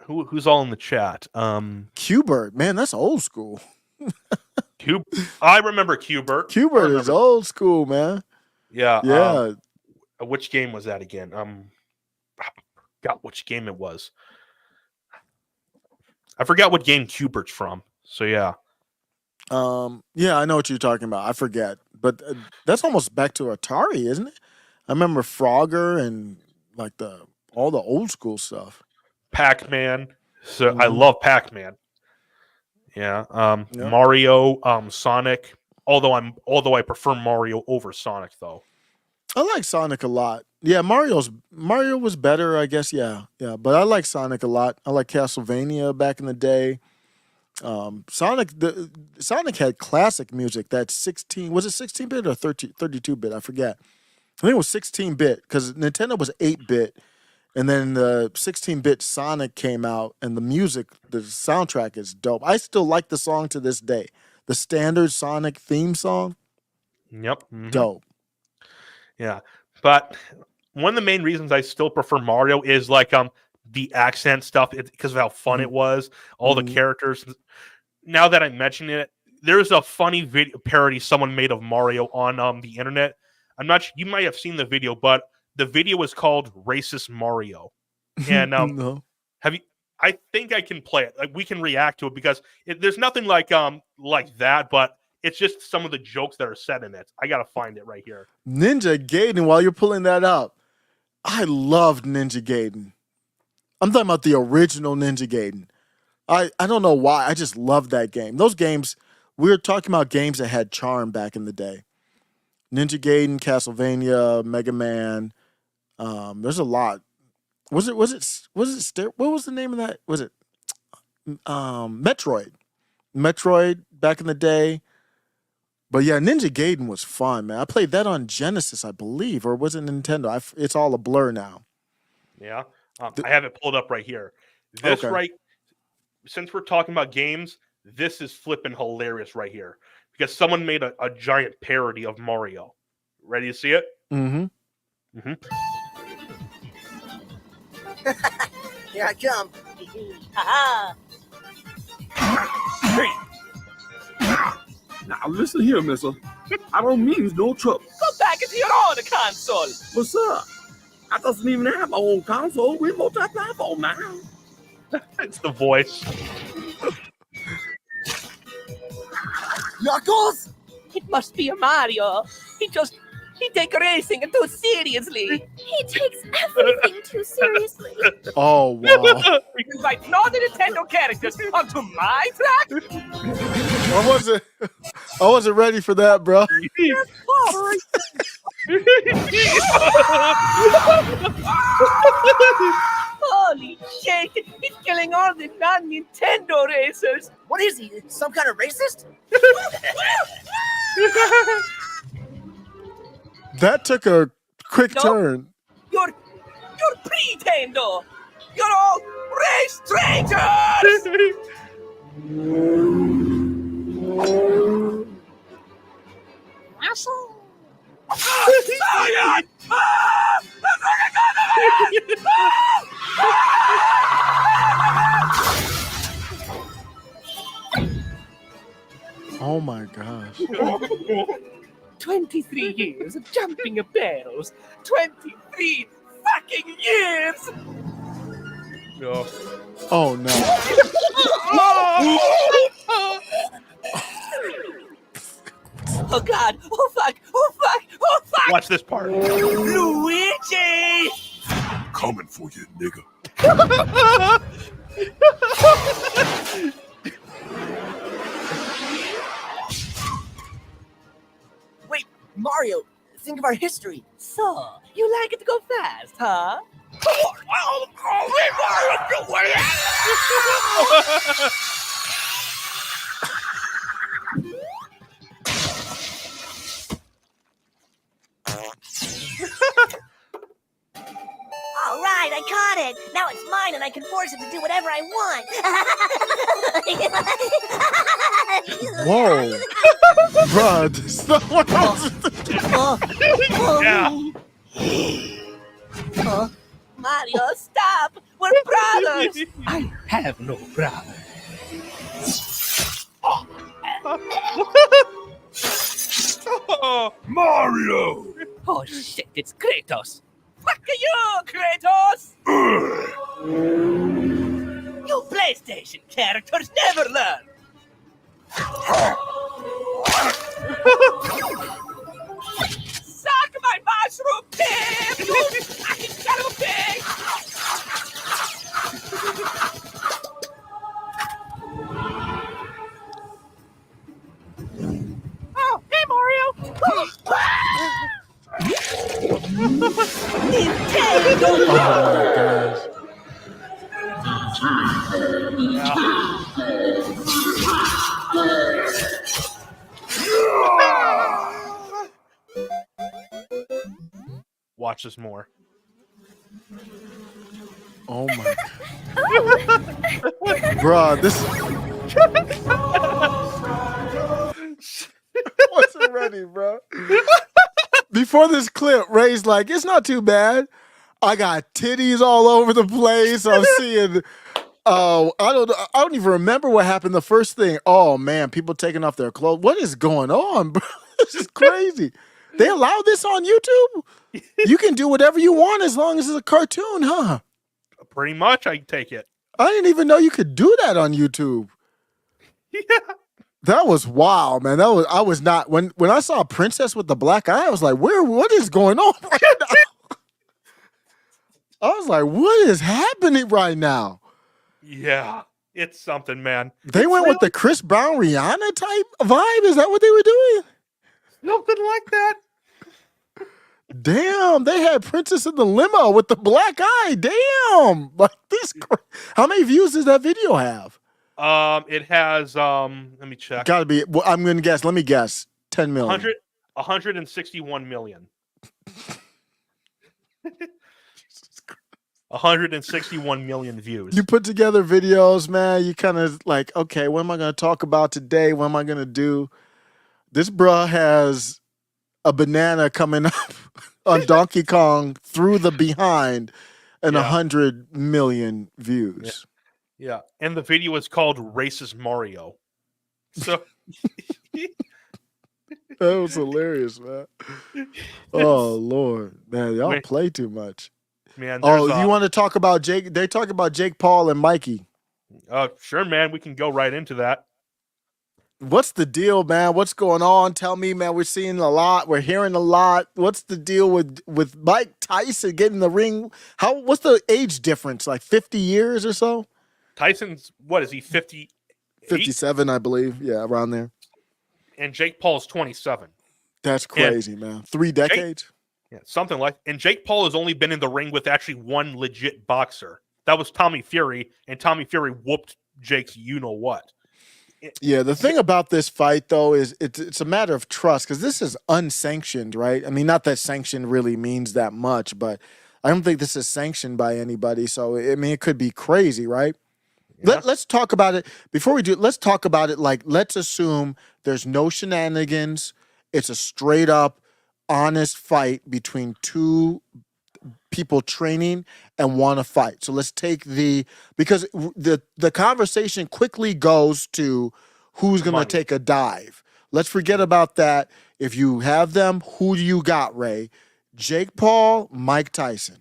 Who's all in the chat? Qbert, man, that's old school. I remember Qbert. Qbert is old school, man. Yeah. Yeah. Which game was that again? I forgot which game it was. I forgot what game Qbert's from. So yeah. Yeah, I know what you're talking about. I forget, but that's almost back to Atari, isn't it? I remember Frogger and like all the old school stuff. Pac-Man. So I love Pac-Man. Yeah. Mario, Sonic. Although I prefer Mario over Sonic though. I like Sonic a lot. Yeah, Mario was better, I guess. Yeah. But I like Sonic a lot. I like Castlevania back in the day. Sonic had classic music. That's 16. Was it 16-bit or 32-bit? I forget. I think it was 16-bit because Nintendo was 8-bit. And then the 16-bit Sonic came out, and the soundtrack is dope. I still like the song to this day. The standard Sonic theme song. Yep. Dope. Yeah. But one of the main reasons I still prefer Mario is like the accent stuff because of how fun it was, all the characters. Now that I mention it, there's a funny video parody someone made of Mario on the internet. I'm not sure, you might have seen the video, but the video is called Racist Mario. And No. I think I can play it. Like we can react to it because there's nothing like that, but it's just some of the jokes that are said in it. I gotta find it right here. Ninja Gaiden, while you're pulling that up, I loved Ninja Gaiden. I'm talking about the original Ninja Gaiden. I don't know why. I just love that game. Those games, we were talking about games that had charm back in the day. Ninja Gaiden, Castlevania, Mega Man. There's a lot. Was it? What was the name of that? Was it Metroid? Metroid back in the day. But yeah, Ninja Gaiden was fun, man. I played that on Genesis, I believe, or was it Nintendo? It's all a blur now. Yeah. I have it pulled up right here. This Okay. since we're talking about games, this is flipping hilarious right here because someone made a giant parody of Mario. Ready to see it? Mm-hmm. Here I come. Now listen here, mister. I don't mean no trouble. Go back into your own console. But sir, I doesn't even have my own console. We multi-platform now. It's the voice. Knuckles? It must be a Mario. He takes racing too seriously. He takes everything too seriously. Oh wow. Invite no Nintendo characters onto my track. I wasn't ready for that, bro. Holy shit! He's killing all the non-Nintendo racers. What is he? Some kind of racist? That took a quick turn. You're pretendo. You're all race traitors. Oh my gosh. 23 years of jumping barrels. 23 fucking years. No. Oh no. Oh God! Oh fuck! Oh fuck! Oh fuck! Watch this part. Luigi! Coming for you, nigga. Wait, Mario, think of our history. So, you like it to go fast, huh? All right, I caught it. Now it's mine, and I can force it to do whatever I want. Whoa. Bruh, this is not what I was- Yeah. Mario, stop! We're brothers! I have no brother. Mario! Oh shit, it's Kratos! Fuck you, Kratos! You PlayStation characters never learn! Suck my mushroom tip, you fucking son of a pig! Oh, hey Mario! Nintendo! Oh my gosh. Watch this more. Oh my god. Bruh, this I wasn't ready, bro. Before this clip, Ray's like, it's not too bad. I got titties all over the place. I'm seeing I don't even remember what happened the first thing. Oh man, people taking off their clothes. What is going on, bro? This is crazy. They allow this on YouTube? You can do whatever you want as long as it's a cartoon, huh? Pretty much, I take it. I didn't even know you could do that on YouTube. Yeah. That was wild, man. I was not when I saw Princess with the black eye, I was like, what is going on right now? I was like, what is happening right now? Yeah. It's something, man. They went with the Chris Brown Rihanna type vibe. Is that what they were doing? Something like that. Damn, they had Princess in the limo with the black eye. Damn, like this. How many views does that video have? It has let me check. Got to be. Well, I'm gonna guess. Let me guess. 10 million. 161 million. 161 million views. You put together videos, man. You kind of like, okay, what am I gonna talk about today? What am I gonna do? This bruh has a banana coming up on Donkey Kong through the behind and 100 million views. Yeah. And the video is called Racist Mario. So That was hilarious, man. Oh Lord, man, y'all play too much. Man, oh, you want to talk about Jake? They talk about Jake Paul and Mikey. Sure, man. We can go right into that. What's the deal, man? What's going on? Tell me, man. We're seeing a lot. We're hearing a lot. What's the deal with Mike Tyson getting in the ring? What's the age difference? Like 50 years or so? Tyson's, what is he, 50? 57, I believe. Yeah, around there. And Jake Paul's 27. That's crazy, man. 3 decades? Something like. And Jake Paul has only been in the ring with actually one legit boxer. That was Tommy Fury, and Tommy Fury whooped Jake's you-know-what. Yeah, the thing about this fight, though, is it's a matter of trust because this is unsanctioned, right? I mean, not that sanctioned really means that much, but I don't think this is sanctioned by anybody. So, I mean, it could be crazy, right? Yeah. Let's talk about it. Before we do, let's talk about it like, let's assume there's no shenanigans. It's a straight up, honest fight between two people training and want to fight. So let's take because the conversation quickly goes to who's going to take a dive. Let's forget about that. If you have them, who do you got, Ray? Jake Paul, Mike Tyson.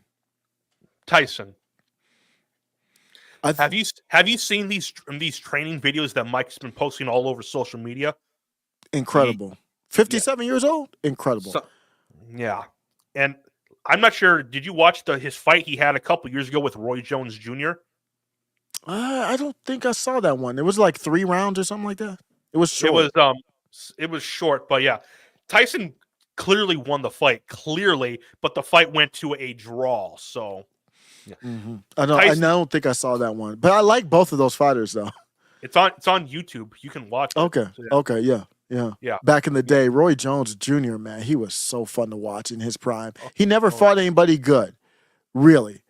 Tyson. Have you seen these training videos that Mike's been posting all over social media? Incredible. 57 years old? Incredible. Yeah. And I'm not sure. Did you watch his fight he had a couple years ago with Roy Jones Jr.? I don't think I saw that one. It was like 3 rounds or something like that. It was short. It was short, but yeah, Tyson clearly won the fight, but the fight went to a draw. So, yeah. Mm-hmm. I don't think I saw that one, but I like both of those fighters though. It's on YouTube. You can watch it. Okay. So, yeah. Okay. Yeah. Yeah. Back in the day, Roy Jones Jr., man, he was so fun to watch in his prime. He never fought anybody good, really,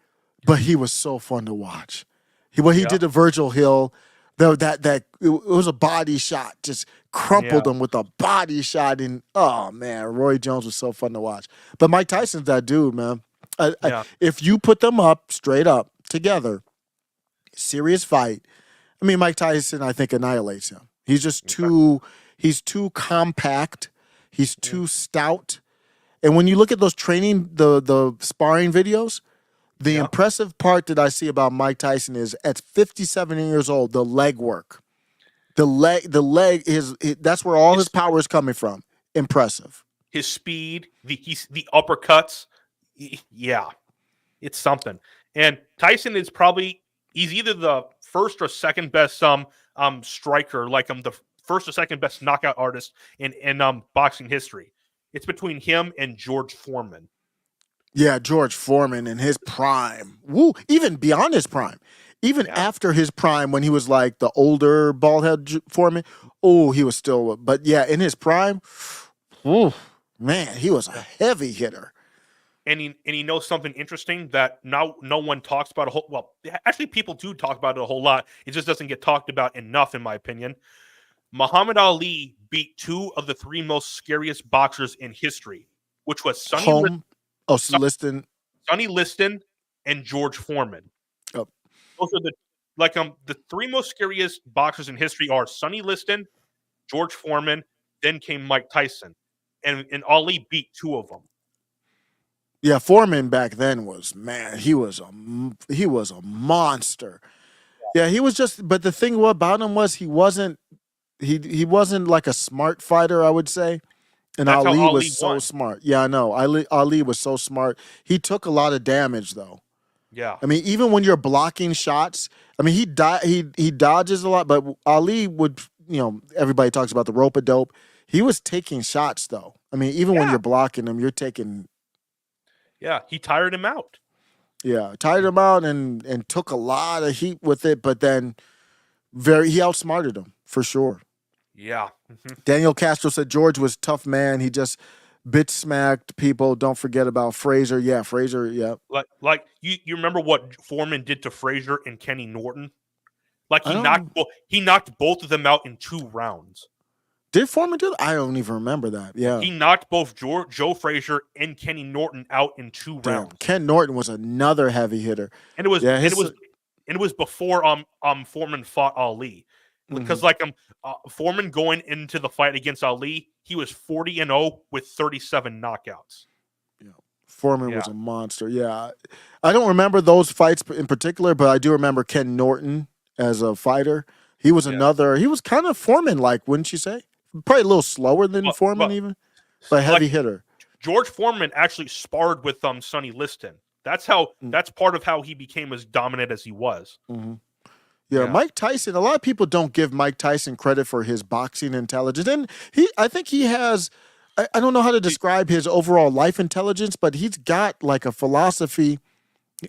but he was so fun to watch. He did to Virgil Hill, it was a body shot, just crumpled him with a body shot. And oh man, Roy Jones was so fun to watch. But Mike Tyson's that dude, man. If you put them up straight up together, serious fight. I mean, Mike Tyson, I think, annihilates him. He's just too. He's too compact. He's too stout. And when you look at those training, the sparring videos, the impressive part that I see about Mike Tyson is at 57 years old, the leg work. The leg is that's where all his power is coming from. Impressive. His speed, the uppercuts. Yeah. It's something. And Tyson is he's either the first or second best striker, like the first or second best knockout artist in boxing history. It's between him and George Foreman. Yeah, George Foreman in his prime. Woo, even beyond his prime. Even after his prime when he was like the older bald-head Foreman. Oh, he was still, but yeah, in his prime, man, he was a heavy hitter. And he knows something interesting that now no one talks about actually people do talk about it a whole lot. It just doesn't get talked about enough, in my opinion. Muhammad Ali beat 2 of the 3 most scariest boxers in history, which was Sonny Liston and George Foreman. Oh. Those are the 3 most scariest boxers in history are Sonny Liston, George Foreman, then came Mike Tyson, and Ali beat 2 of them. Yeah, Foreman back then was, man, he was a monster. Yeah, he was just, but the thing about him was he wasn't like a smart fighter, I would say. And Ali was so smart. Yeah, I know. Ali was so smart. He took a lot of damage though. Yeah. I mean, even when you're blocking shots, I mean, he dodges a lot, but Ali would, everybody talks about the rope-a-dope. He was taking shots though. I mean, even when you're blocking him, you're taking Yeah, he tired him out. Yeah, tired him out and took a lot of heat with it, but then he outsmarted him for sure. Yeah. Mhm. Daniel Castro said George was a tough man. He just bit smacked people. Don't forget about Frazier. Yeah, Frazier. Yeah. Like you remember what Foreman did to Frazier and Kenny Norton? Like I don't. he knocked both of them out in 2 rounds. Did Foreman do that? I don't even remember that. Yeah. He knocked both Joe Frazier and Kenny Norton out in 2 Damn. rounds. Ken Norton was another heavy hitter. And it was Yeah, it was before Foreman fought Ali. Because Foreman going into the fight against Ali, he was 40-0 with 37 knockouts. Foreman was a monster. Yeah. I don't remember those fights in particular, but I do remember Ken Norton as a fighter. He was he was kind of Foreman-like, wouldn't you say? Probably a little slower than Foreman even, but heavy hitter. George Foreman actually sparred with Sonny Liston. That's part of how he became as dominant as he was. Mm-hmm. Yeah, Mike Tyson, a lot of people don't give Mike Tyson credit for his boxing intelligence. And I think he has, I don't know how to describe his overall life intelligence, but he's got like a philosophy.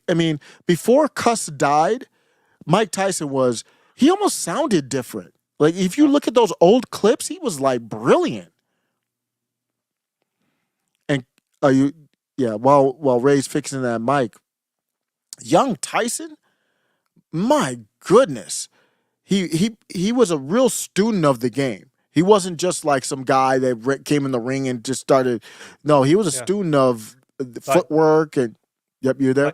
I mean, before Cuss died, Mike Tyson he almost sounded different. Like if you look at those old clips, he was like brilliant. And while Ray's fixing that mic, young Tyson, my goodness, he was a real student of the game. He wasn't just like some guy that came in the ring and just started. No, he was a student of footwork and. Yep, you're there.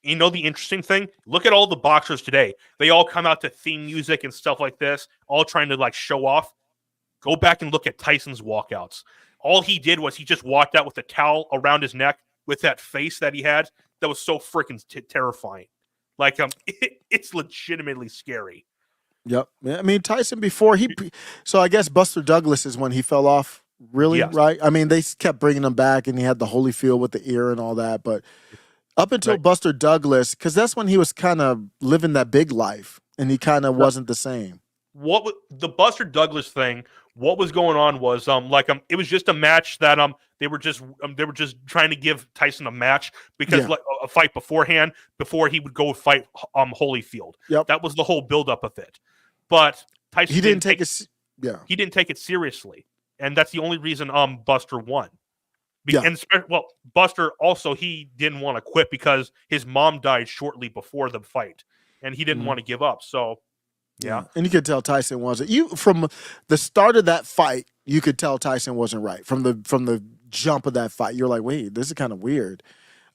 You know the interesting thing? Look at all the boxers today. They all come out to theme music and stuff like this, all trying to like show off. Go back and look at Tyson's walkouts. All he did was he just walked out with a towel around his neck with that face that he had that was so freaking terrifying. Like it's legitimately scary. Yep. I mean Tyson before so I guess Buster Douglas is when he fell off. Really, right? I mean they kept bringing him back, and he had the Holyfield with the ear and all that, but. Up until Buster Douglas, because that's when he was kind of living that big life, and he kind of wasn't the same. The Buster Douglas thing? What was going on was it was just a match that they were just trying to give Tyson a match because like a fight beforehand before he would go fight Holyfield. Yep. That was the whole buildup of it. But Tyson didn't take it. Yeah, he didn't take it seriously, and that's the only reason Buster won. And Buster also, he didn't want to quit because his mom died shortly before the fight, and he didn't want to give up. So, yeah. And you could tell Tyson wasn't. From the start of that fight, you could tell Tyson wasn't right from the jump of that fight. You're like, wait, this is kind of weird.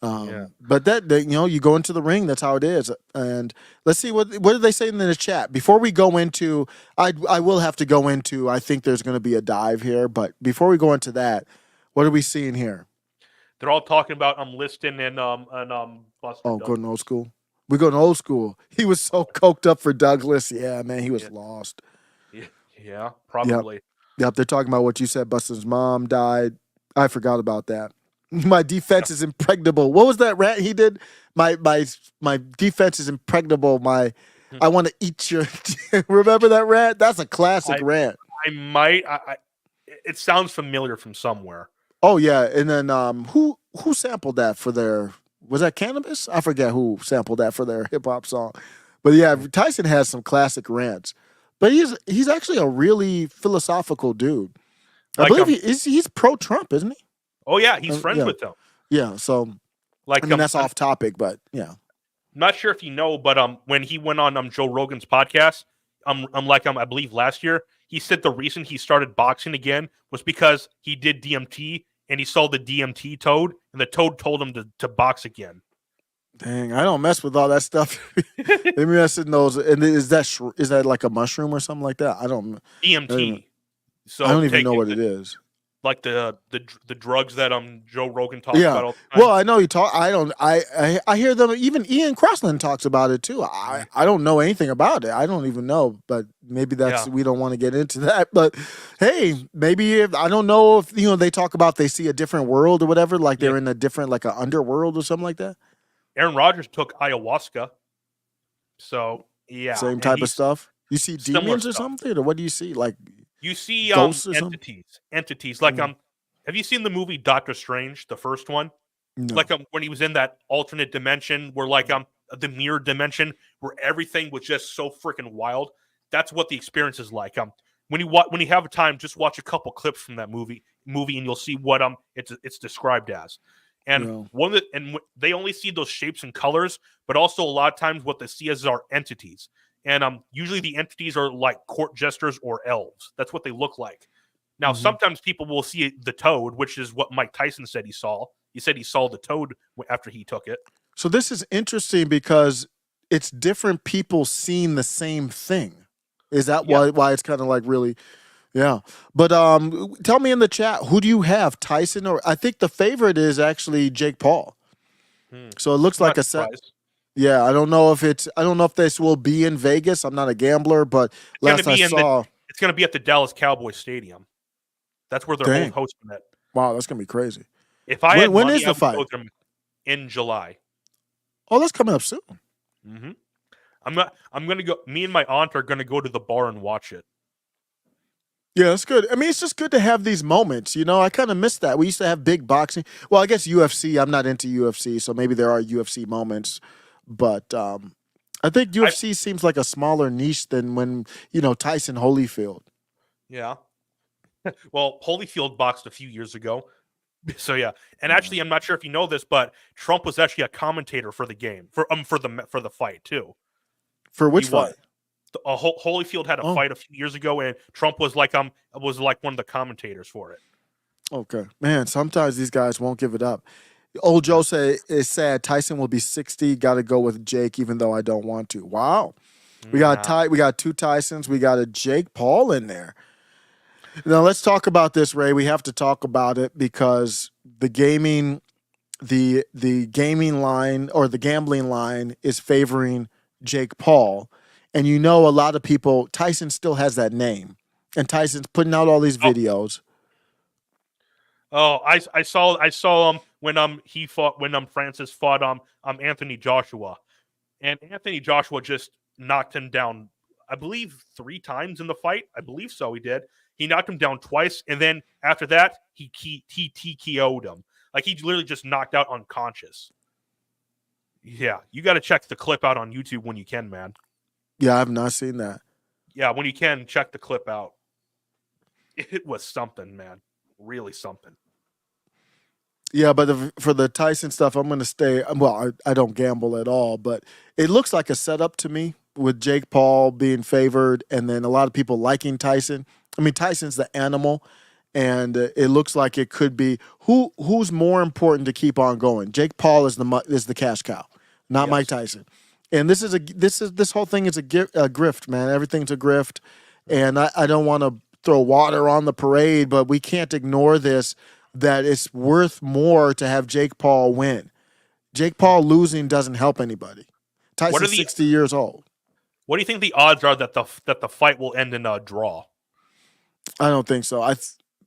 But you go into the ring. That's how it is. And let's see what do they say in the chat before we go into. I will have to go into. I think there's going to be a dive here, but before we go into that. What are we seeing here? They're all talking about Liston and Buster. Oh, going old school. We're going old school. He was so coked up for Douglas. Yeah, man, he was lost. Yeah, probably. Yep, they're talking about what you said. Buster's mom died. I forgot about that. My defense is impregnable. What was that rant he did? My defense is impregnable. I want to eat your. Remember that rant? That's a classic rant. I might. It sounds familiar from somewhere. Oh yeah, and then who sampled that for their? Was that Cannabis? I forget who sampled that for their hip hop song. But yeah, Tyson has some classic rants. But he's actually a really philosophical dude. I believe he's pro-Trump, isn't he? Oh yeah, he's friends with them. Yeah, so I mean that's off topic, but yeah. I'm not sure if you know, but when he went on Joe Rogan's podcast, I believe last year, he said the reason he started boxing again was because he did DMT and he saw the DMT toad, and the toad told him to box again. Dang, I don't mess with all that stuff. Let me mess with those. And is that like a mushroom or something like that? I don't. DMT. So I don't even know what it is. Like the drugs that Joe Rogan talks about all the time. Well, I know he talk. I hear them. Even Ian Crossland talks about it too. I don't know anything about it. I don't even know. But maybe we don't want to get into that. But hey, maybe I don't know if they talk about they see a different world or whatever. Like they're in a different like an underworld or something like that. Aaron Rodgers took ayahuasca. So yeah, same type of stuff. You see demons or something, or what do you see? Like. You see entities. Like have you seen the movie Doctor Strange, the first one? No. Like when he was in that alternate dimension, where like the mirror dimension, where everything was just so freaking wild. That's what the experience is like. When you have time, just watch a couple clips from that movie, and you'll see what it's described as. And they only see those shapes and colors, but also a lot of times what they see as are entities. And usually the entities are like court jesters or elves. That's what they look like. Now, sometimes people will see the toad, which is what Mike Tyson said he saw. He said he saw the toad after he took it. So this is interesting because it's different people seeing the same thing. Is that why it's kind of like really, yeah. But tell me in the chat, who do you have, Tyson or I think the favorite is actually Jake Paul. So it looks like a set. Yeah, I don't know if this will be in Vegas. I'm not a gambler, but last I saw, it's going to be at the Dallas Cowboys Stadium. That's where they're hosting it. Wow, that's going to be crazy. If I had when money, is the fight? In July. Oh, that's coming up soon. Mm-hmm. I'm gonna go. Me and my aunt are gonna go to the bar and watch it. Yeah, that's good. I mean, it's just good to have these moments. You know, I kind of miss that. We used to have big boxing. Well, I guess UFC. I'm not into UFC, so maybe there are UFC moments. But I think UFC seems like a smaller niche than when Tyson Holyfield. Yeah. Well, Holyfield boxed a few years ago. So yeah, and actually, I'm not sure if you know this, but Trump was actually a commentator for the game for the fight too. For which fight? Holyfield had a fight a few years ago, and Trump was like one of the commentators for it. Okay, man. Sometimes these guys won't give it up. Old Joe is sad. Tyson will be 60. Got to go with Jake, even though I don't want to. Wow, we got two Tysons. We got a Jake Paul in there. Now let's talk about this, Ray. We have to talk about it because the gaming line or the gambling line is favoring Jake Paul. And a lot of people, Tyson still has that name. And Tyson's putting out all these videos. Oh, I saw when Francis fought Anthony Joshua. And Anthony Joshua just knocked him down, I believe 3 times in the fight. I believe so, he did. He knocked him down twice, and then after that, he TKO'd him. Like, he literally just knocked out unconscious. Yeah, you got to check the clip out on YouTube when you can, man. Yeah, I have not seen that. Yeah, when you can, check the clip out. It was something, man. Really something. Yeah, but for the Tyson stuff, I'm going to stay. Well, I don't gamble at all, but it looks like a setup to me with Jake Paul being favored and then a lot of people liking Tyson. I mean, Tyson's the animal, and it looks like it could be who's more important to keep on going. Jake Paul is the cash cow, not Mike Tyson. And this whole thing is a grift, man. Everything's a grift, and I don't want to throw water on the parade, but we can't ignore this. That it's worth more to have Jake Paul win. Jake Paul losing doesn't help anybody. Tyson's 60 years old. What do you think the odds are that the fight will end in a draw? I don't think so.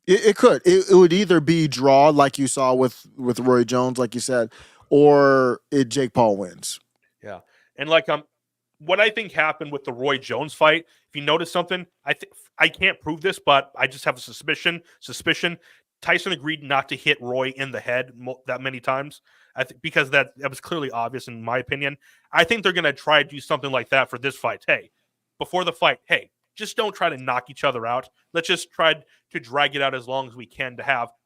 It could. It would either be draw like you saw with Roy Jones, like you said, or Jake Paul wins. Yeah, and like what I think happened with the Roy Jones fight. If you notice something, I can't prove this, but I just have a suspicion. Tyson agreed not to hit Roy in the head that many times. Because that was clearly obvious in my opinion. I think they're going to try to do something like that for this fight. Hey, before the fight, just don't try to knock each other out. Let's just try to drag it out as long as we can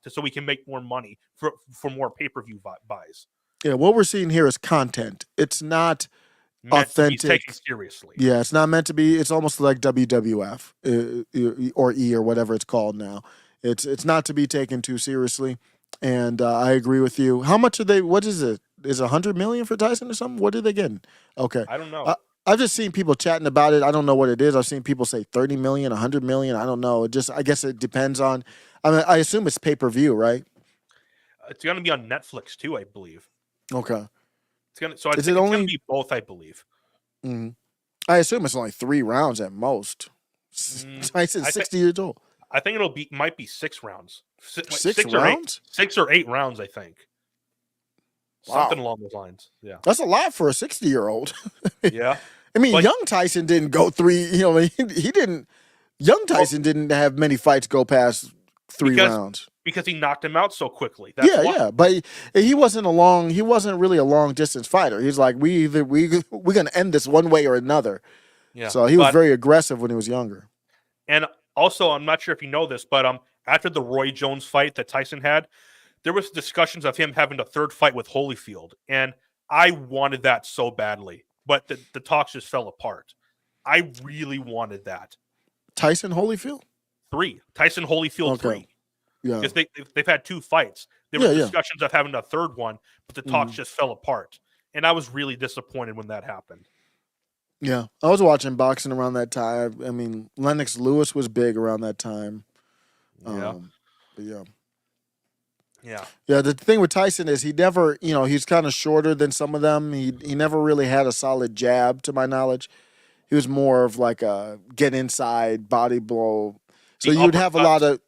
so we can make more money for more pay-per-view buys. Yeah, what we're seeing here is content. It's not authentic. To be taken seriously. Yeah, it's not meant to be. It's almost like WWF or E or whatever it's called now. It's not to be taken too seriously, and I agree with you. How much are they? What is it? Is $100 million for Tyson or something? What are they getting? Okay, I don't know. I've just seen people chatting about it. I don't know what it is. I've seen people say 30 million, 100 million. I don't know. I guess it depends on. I mean, I assume it's pay-per-view, right? It's going to be on Netflix too, I believe. Okay. It's going to be both, I believe. Mm-hmm. I assume it's only 3 rounds at most. Tyson's 60 years old. I think might be 6 rounds. 6 rounds? 6 or 8 rounds, I think. Something along those lines. Yeah. That's a lot for a 60-year-old. Yeah. I mean, young Tyson didn't go 3, he didn't. Young Tyson didn't have many fights go past 3 rounds. because he knocked him out so quickly. That's Yeah, why. yeah, but he wasn't really a long distance fighter. He's like, we're gonna end this one way or another. Yeah. So he was But- very aggressive when he was younger. And also, I'm not sure if you know this, but after the Roy Jones fight that Tyson had, there was discussions of him having a third fight with Holyfield, and I wanted that so badly, but the talks just fell apart. I really wanted that. Tyson Holyfield? 3. Tyson Holyfield Okay. 3. Yeah. Because they've had 2 fights. There were Yeah, yeah. discussions of having a third one, but the talks just fell apart. And I was really disappointed when that happened. Yeah. I was watching boxing around that time. I mean, Lennox Lewis was big around that time. Yeah. But yeah. Yeah. Yeah, the thing with Tyson is he never, he's kind of shorter than some of them. He never really had a solid jab, to my knowledge. He was more of like a get inside body blow. So The you would have a lot uppercuts.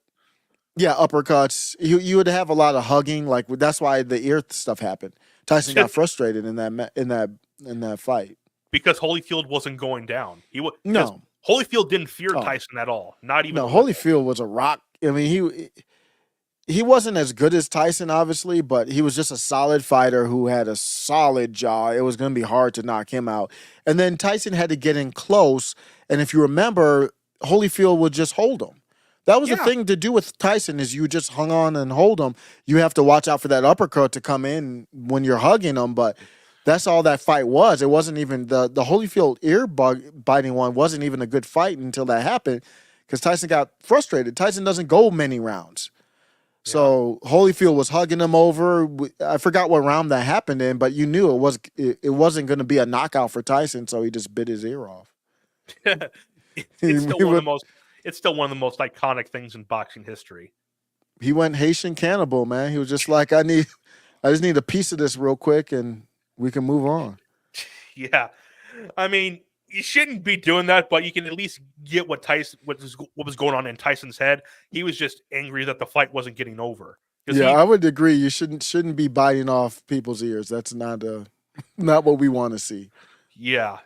of uppercuts. You would have a lot of hugging. Like that's why the ear stuff happened. Tyson got frustrated in that fight. Because Holyfield wasn't going down. No. Holyfield didn't fear Oh. Tyson at all. Not even No, a little. Holyfield was a rock. I mean, he wasn't as good as Tyson, obviously, but he was just a solid fighter who had a solid jaw. It was going to be hard to knock him out. And then Tyson had to get in close. And if you remember, Holyfield would just hold him. That was the Yeah. thing to do with Tyson is you just hung on and hold him. You have to watch out for that uppercut to come in when you're hugging him, but that's all that fight was. It wasn't even the Holyfield biting one wasn't even a good fight until that happened because Tyson got frustrated. Tyson doesn't go many rounds. So Holyfield was hugging him over. I forgot what round that happened in, but you knew it wasn't going to be a knockout for Tyson, so he just bit his ear off. It's still one of the most iconic things in boxing history. He went Haitian cannibal, man. He was just like, I just need a piece of this real quick, and we can move on. Yeah. I mean, you shouldn't be doing that, but you can at least get what was going on in Tyson's head. He was just angry that the fight wasn't getting over. Yeah, I would agree. You shouldn't be biting off people's ears. That's not what we want to see. Yeah.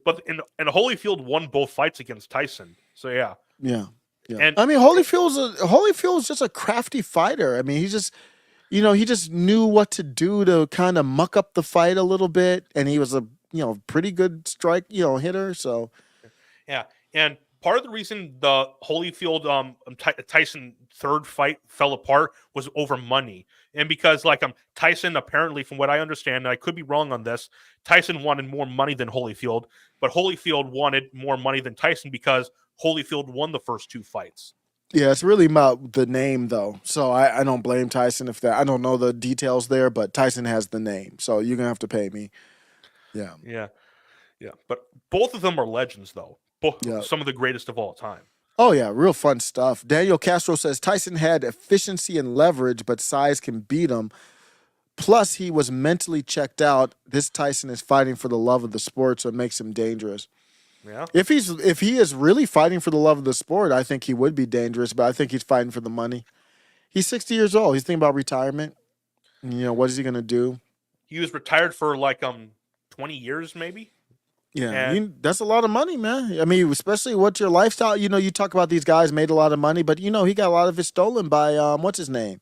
But and Holyfield won both fights against Tyson. So yeah. Yeah. Yeah. And I mean, Holyfield's just a crafty fighter. I mean, he just knew what to do to kind of muck up the fight a little bit, and he was a pretty good strike hitter. So yeah, and part of the reason the Holyfield Tyson third fight fell apart was over money, and because Tyson apparently, from what I understand, and I could be wrong on this, Tyson wanted more money than Holyfield, but Holyfield wanted more money than Tyson because Holyfield won the first 2 fights. yeah, it's really about the name though. So I don't blame Tyson if that. I don't know the details there, but Tyson has the name, so you're gonna have to pay me. Yeah. Yeah. Yeah. But both of them are legends, though. Some of the greatest of all time. Oh, yeah. Real fun stuff. Daniel Castro says Tyson had efficiency and leverage, but size can beat him. Plus, he was mentally checked out. This Tyson is fighting for the love of the sport, so it makes him dangerous. Yeah. If he is really fighting for the love of the sport, I think he would be dangerous, but I think he's fighting for the money. He's 60 years old. He's thinking about retirement. What is he going to do? He was retired for 20 years, maybe. Yeah, that's a lot of money, man. I mean, especially what's your lifestyle? You talk about these guys made a lot of money, but he got a lot of it stolen by what's his name?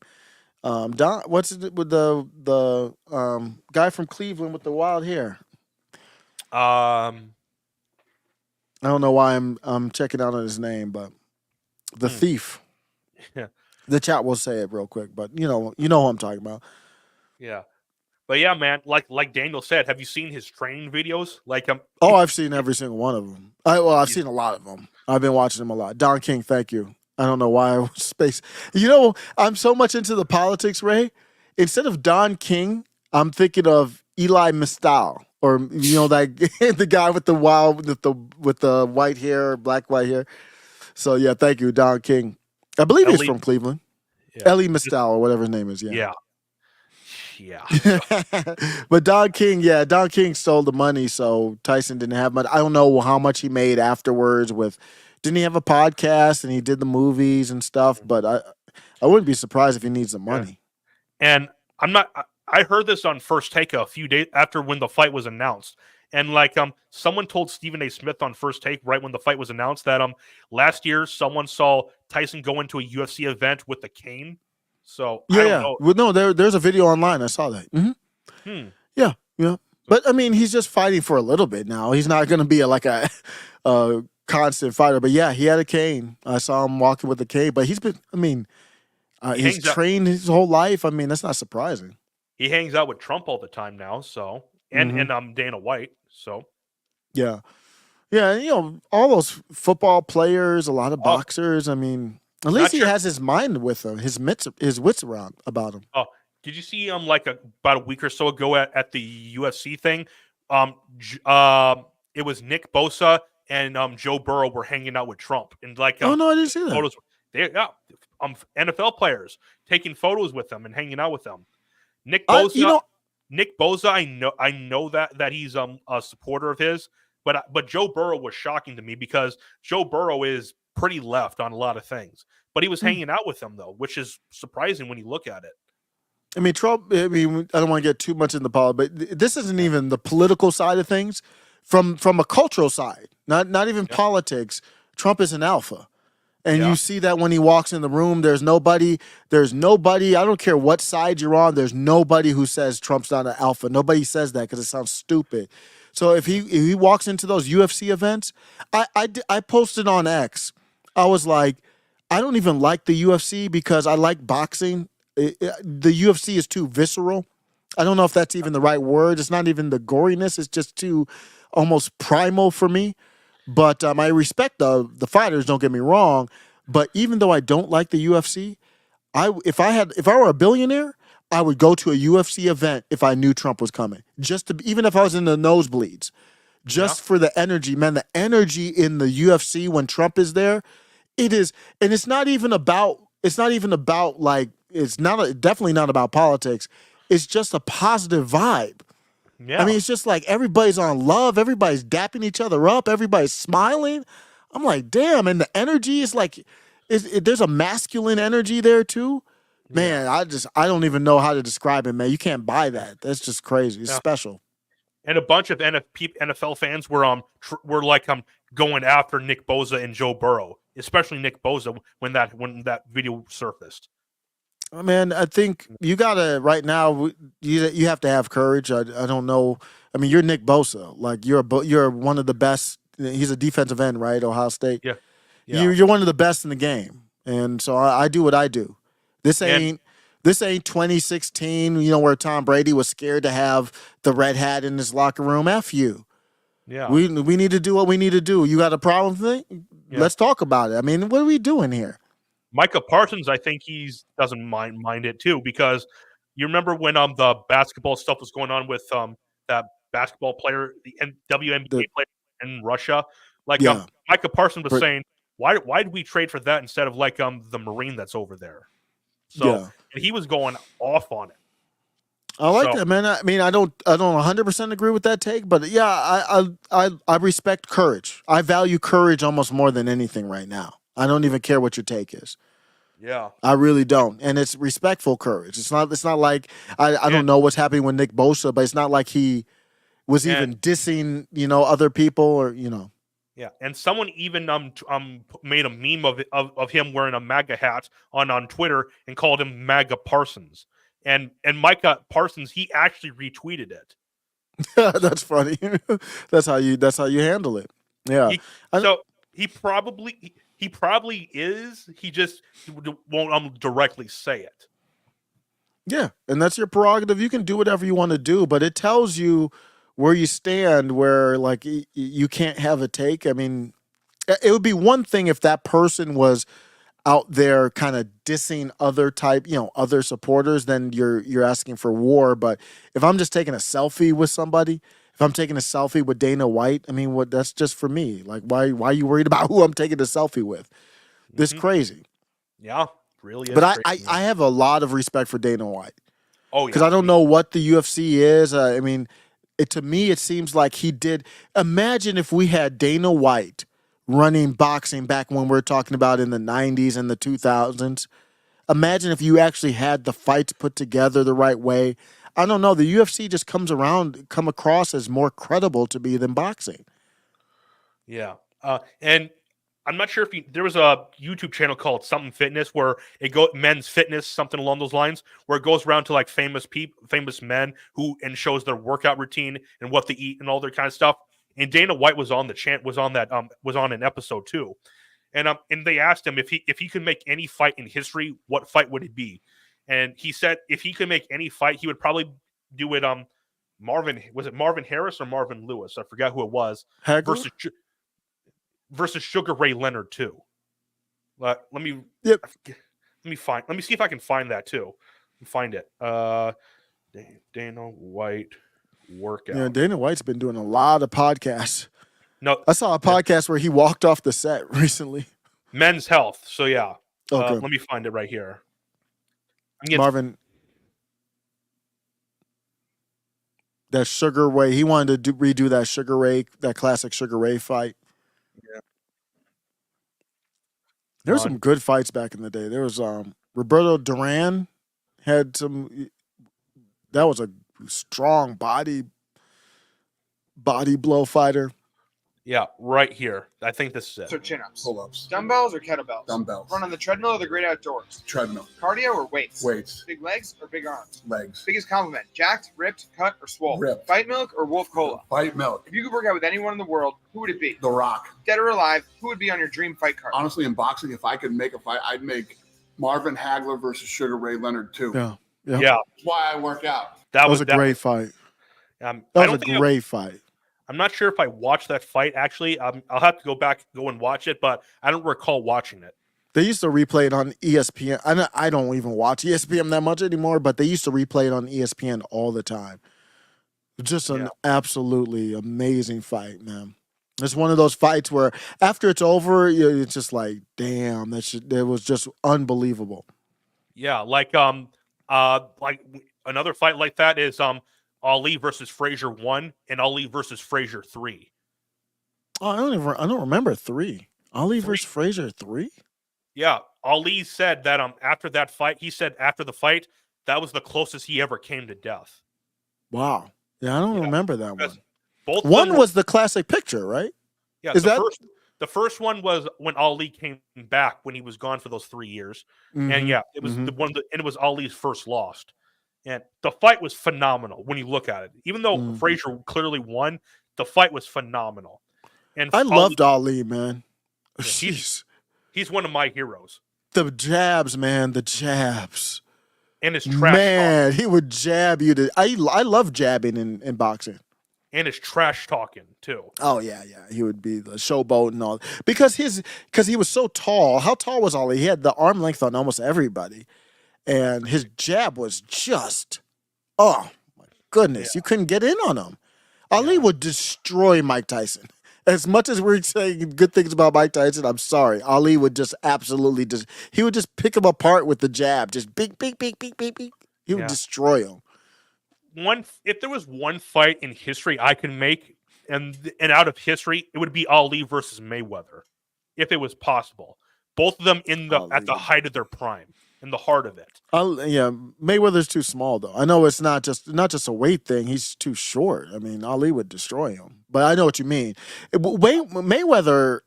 Don. What's it with the guy from Cleveland with the wild hair? I don't know why I'm checking out on his name, but the thief. Yeah. The chat will say it real quick, but you know who I'm talking about. Yeah. But yeah, man, like Daniel said, have you seen his training videos? I've seen every single one of them. I've seen a lot of them. I've been watching them a lot. Don King, thank you. I don't know why I was space. I'm so much into the politics, Ray. Instead of Don King, I'm thinking of Eli Mistal, or that the guy with the white hair, white hair. So yeah, thank you, Don King. I believe he's from Cleveland. Yeah. Ellie Mistal, or whatever his name is. Yeah. Yeah. But Don King stole the money, so Tyson didn't have much. I don't know how much he made afterwards didn't he have a podcast and he did the movies and stuff, but I wouldn't be surprised if he needs the money. And I heard this on First Take a few days after when the fight was announced. And someone told Stephen A. Smith on First Take right when the fight was announced that last year someone saw Tyson go into a UFC event with a cane So I Yeah, don't yeah. know. Well, no, there's a video online. I saw that. Hmm. Yeah, yeah. But I mean, he's just fighting for a little bit now. He's not going to be a constant fighter. But yeah, he had a cane. I saw him walking with a cane. But he's been. I mean, He he's hangs out. trained his whole life. I mean, that's not surprising. He hangs out with Trump all the time now. So and Dana White. So Yeah, yeah. You know, all those football players, a lot of Oh. boxers. I mean, at least Not he sure- has his mind with him, his wits around about him. oh, did you see about a week or so ago at the UFC thing? It was Nick Bosa and Joe Burrow were hanging out with Trump and Oh no, I didn't see that. photos. NFL players taking photos with them and hanging out with them. Nick Bosa, I know that he's a supporter of his, but Joe Burrow was shocking to me because Joe Burrow is pretty left on a lot of things, but he was hanging out with them though, which is surprising when you look at it. I mean, Trump. I mean, I don't want to get too much in the politics, but this isn't even the political side of things. From a cultural side, not even politics. Trump is an alpha, and you see that when he walks in the room. There's nobody. I don't care what side you're on. There's nobody who says Trump's not an alpha. Nobody says that because it sounds stupid. So if he walks into those UFC events, I posted on X. I was like, I don't even like the UFC because I like boxing. The UFC is too visceral. I don't know if that's even the right word. It's not even the goriness. It's just too almost primal for me. But I respect the fighters. Don't get me wrong. But even though I don't like the UFC, if I were a billionaire, I would go to a UFC event if I knew Trump was coming. Even if I was in the nosebleeds, just for the energy, man. The energy in the UFC when Trump is there, it is, and it's not even about. It's not even about like. It's definitely not about politics. It's just a positive vibe. Yeah, I mean, it's just like everybody's on love. Everybody's dapping each other up. Everybody's smiling. I'm like, damn. And the energy is like, there's a masculine energy there too. Man, I don't even know how to describe it, man. You can't buy that. That's just crazy. It's special. And a bunch of NFL fans were going after Nick Bosa and Joe Burrow, especially Nick Bosa when that video surfaced. Man, I think you gotta right now. You have to have courage. I don't know. I mean, you're Nick Bosa. Like you're one of the best. He's a defensive end, right? Ohio State. Yeah. You're one of the best in the game, and so I do what I do. This ain't 2016. You know where Tom Brady was scared to have the red hat in his locker room. F you. Yeah. We need to do what we need to do. You got a problem with it? Yeah. Let's talk about it. I mean, what are we doing here? Micah Parsons, I think doesn't mind it too, because you remember when the basketball stuff was going on with that basketball player, the WNBA player in Russia. Like Micah Parsons was saying, why did we trade for that instead of like the Marine that's over there? So and he was going off on it. I like that, man. I mean, I don't 100% agree with that take, but yeah, I respect courage. I value courage almost more than anything right now. I don't even care what your take is. Yeah, I really don't, and it's respectful courage. It's not like I don't know what's happening with Nick Bosa, but it's not like he was even dissing other people or Yeah, and someone even made a meme of him wearing a MAGA hat on Twitter and called him MAGA Parsons. And Micah Parsons, he actually retweeted it. That's funny. That's how you handle it. Yeah. He probably is. He just won't directly say it. Yeah, and that's your prerogative. You can do whatever you want to do, but it tells you where you stand, where like you can't have a take. I mean, it would be one thing if that person was out there kind of dissing other supporters, then you're asking for war. But if I'm just taking a selfie with somebody, if I'm taking a selfie with Dana White, I mean, that's just for me. Like, why are you worried about who I'm taking a selfie with? This crazy. Yeah, really is. But I have a lot of respect for Dana White. Oh, yeah. Because I don't know what the UFC is. I mean, to me, it seems like he did. Imagine if we had Dana White running boxing back when we're talking about in the 90s and the 2000s. Imagine if you actually had the fights put together the right way. I don't know. The UFC just come across as more credible to me than boxing. Yeah. And I'm not sure if there was a YouTube channel called Something Fitness where it go Men's Fitness, something along those lines, where it goes around to like famous men and shows their workout routine and what they eat and all their kind of stuff. And Dana White was on was on an episode too, and they asked him if he could make any fight in history, what fight would it be? And he said if he could make any fight, he would probably do it. Marvin Harris or Marvin Lewis? I forgot who it was. Hagler? Versus Sugar Ray Leonard too. Let me see if I can find that too. Find it. Dana White workout. Yeah, Dana White's been doing a lot of podcasts. No, I saw a podcast where he walked off the set recently. Men's Health. So yeah. Okay. Let me find it right here. Marvin, that Sugar Ray, he wanted to redo that classic Sugar Ray fight. There were some good fights back in the day. There was Roberto Duran had some. That was a strong body blow fighter. Yeah, right here. I think this is it. So chin-ups. Pull-ups. Dumbbells or kettlebells? Dumbbells. Run on the treadmill or the great outdoors? Treadmill. Cardio or weights? Weights. Big legs or big arms? Legs. Biggest compliment? Jacked, ripped, cut, or swole? Ripped. Fight milk or wolf cola? Fight milk. If you could work out with anyone in the world, who would it be? The Rock. Dead or alive, who would be on your dream fight card? Honestly, in boxing, if I could make a fight, I'd make Marvin Hagler versus Sugar Ray Leonard too. Yeah. Yeah. That's why I work out. That was a great fight. That was a great fight. I'm not sure if I watched that fight, actually. I'll have to go and watch it, but I don't recall watching it. They used to replay it on ESPN. I don't even watch ESPN that much anymore, but they used to replay it on ESPN all the time. Just an absolutely amazing fight, man. It's one of those fights where after it's over, it's just like, damn, it was just unbelievable. Yeah, like another fight like that is Ali versus Frazier 1 and Ali versus Frazier 3. Oh, I don't remember 3. Ali versus Frazier 3? Yeah, Ali said that after that fight, after the fight, that was the closest he ever came to death. Wow. Yeah, I don't remember that one. Both one was the classic picture, right? Yeah, Is the first one was when Ali came back when he was gone for those 3 years. Mm-hmm. And yeah, it was the one and it was Ali's first loss. And the fight was phenomenal when you look at it. Even though Frazier clearly won, the fight was phenomenal. And I loved Ali, man. Yeah, he's one of my heroes. The jabs, man, the jabs. And his trash talk. He would jab you. I love jabbing in boxing. And his trash talking, too. Oh, yeah. He would be the showboat and all. Because he was so tall. How tall was Ali? He had the arm length on almost everybody. And his jab was just, oh, my goodness. You couldn't get in on him. Ali would destroy Mike Tyson. As much as we're saying good things about Mike Tyson, I'm sorry. Ali would just absolutely he would just pick him apart with the jab. Just beep, beep, beep, beep, beep, beep. He would destroy him. If there was one fight in history I could make and out of history, it would be Ali versus Mayweather, if it was possible. Both of them at the height of their prime, in the heart of it. Mayweather's too small though. I know it's not just a weight thing. He's too short. I mean, Ali would destroy him. But I know what you mean. Mayweather,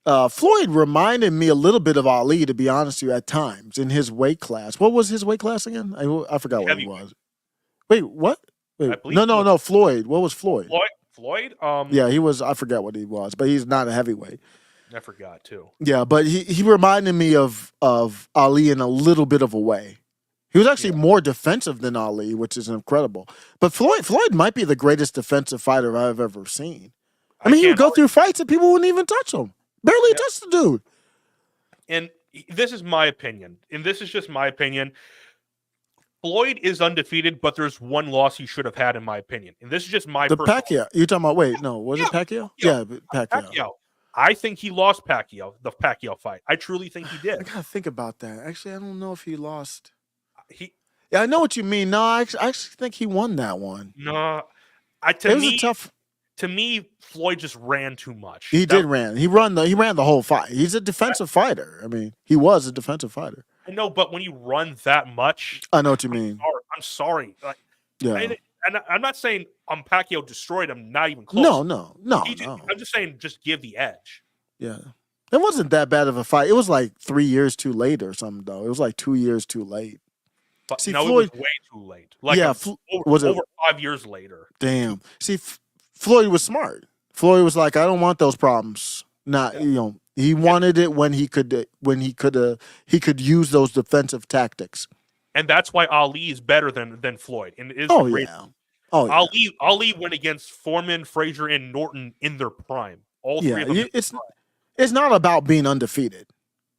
Floyd reminded me a little bit of Ali, to be honest with you, at times in his weight class. What was his weight class again? I forgot what it was. Wait, what? No, Floyd. What was Floyd? Floyd? Yeah, he was. I forgot what he was, but he's not a heavyweight. I forgot too. Yeah, but he reminded me of Ali in a little bit of a way. He was actually more defensive than Ali, which is incredible. But Floyd might be the greatest defensive fighter I've ever seen. I mean, he would go through fights and people wouldn't even touch him. Barely touch the dude. And this is my opinion. And this is just my opinion. Floyd is undefeated, but there's one loss he should have had, in my opinion. And this is just my personal Pacquiao. You're talking about, was it Pacquiao? Yeah, Pacquiao. I think he lost the Pacquiao fight. I truly think he did. I gotta think about that. Actually, I don't know if he lost. I know what you mean. No, I actually think he won that one. No, to me, Floyd just ran too much. He ran. He ran the whole fight. He's a defensive fighter. I mean, he was a defensive fighter. I know, but when you run that much, I know what you mean. I'm sorry. Yeah. And I'm not saying Pacquiao destroyed him, not even close. No. I'm just saying, just give the edge. Yeah. It wasn't that bad of a fight. It was like 3 years too late or something, though. It was like 2 years too late. But See, no, Floyd- it was way too late. Like Yeah, was it- over 5 years later. Damn. See, Floyd was smart. Floyd was like, I don't want those problems. Not, he wanted it when he could use those defensive tactics. And that's why Ali is better than Floyd. And it is Oh great. yeah. Oh yeah. Ali went against Foreman, Frazier, and Norton in their prime. All three Yeah, of them. it's not about being undefeated.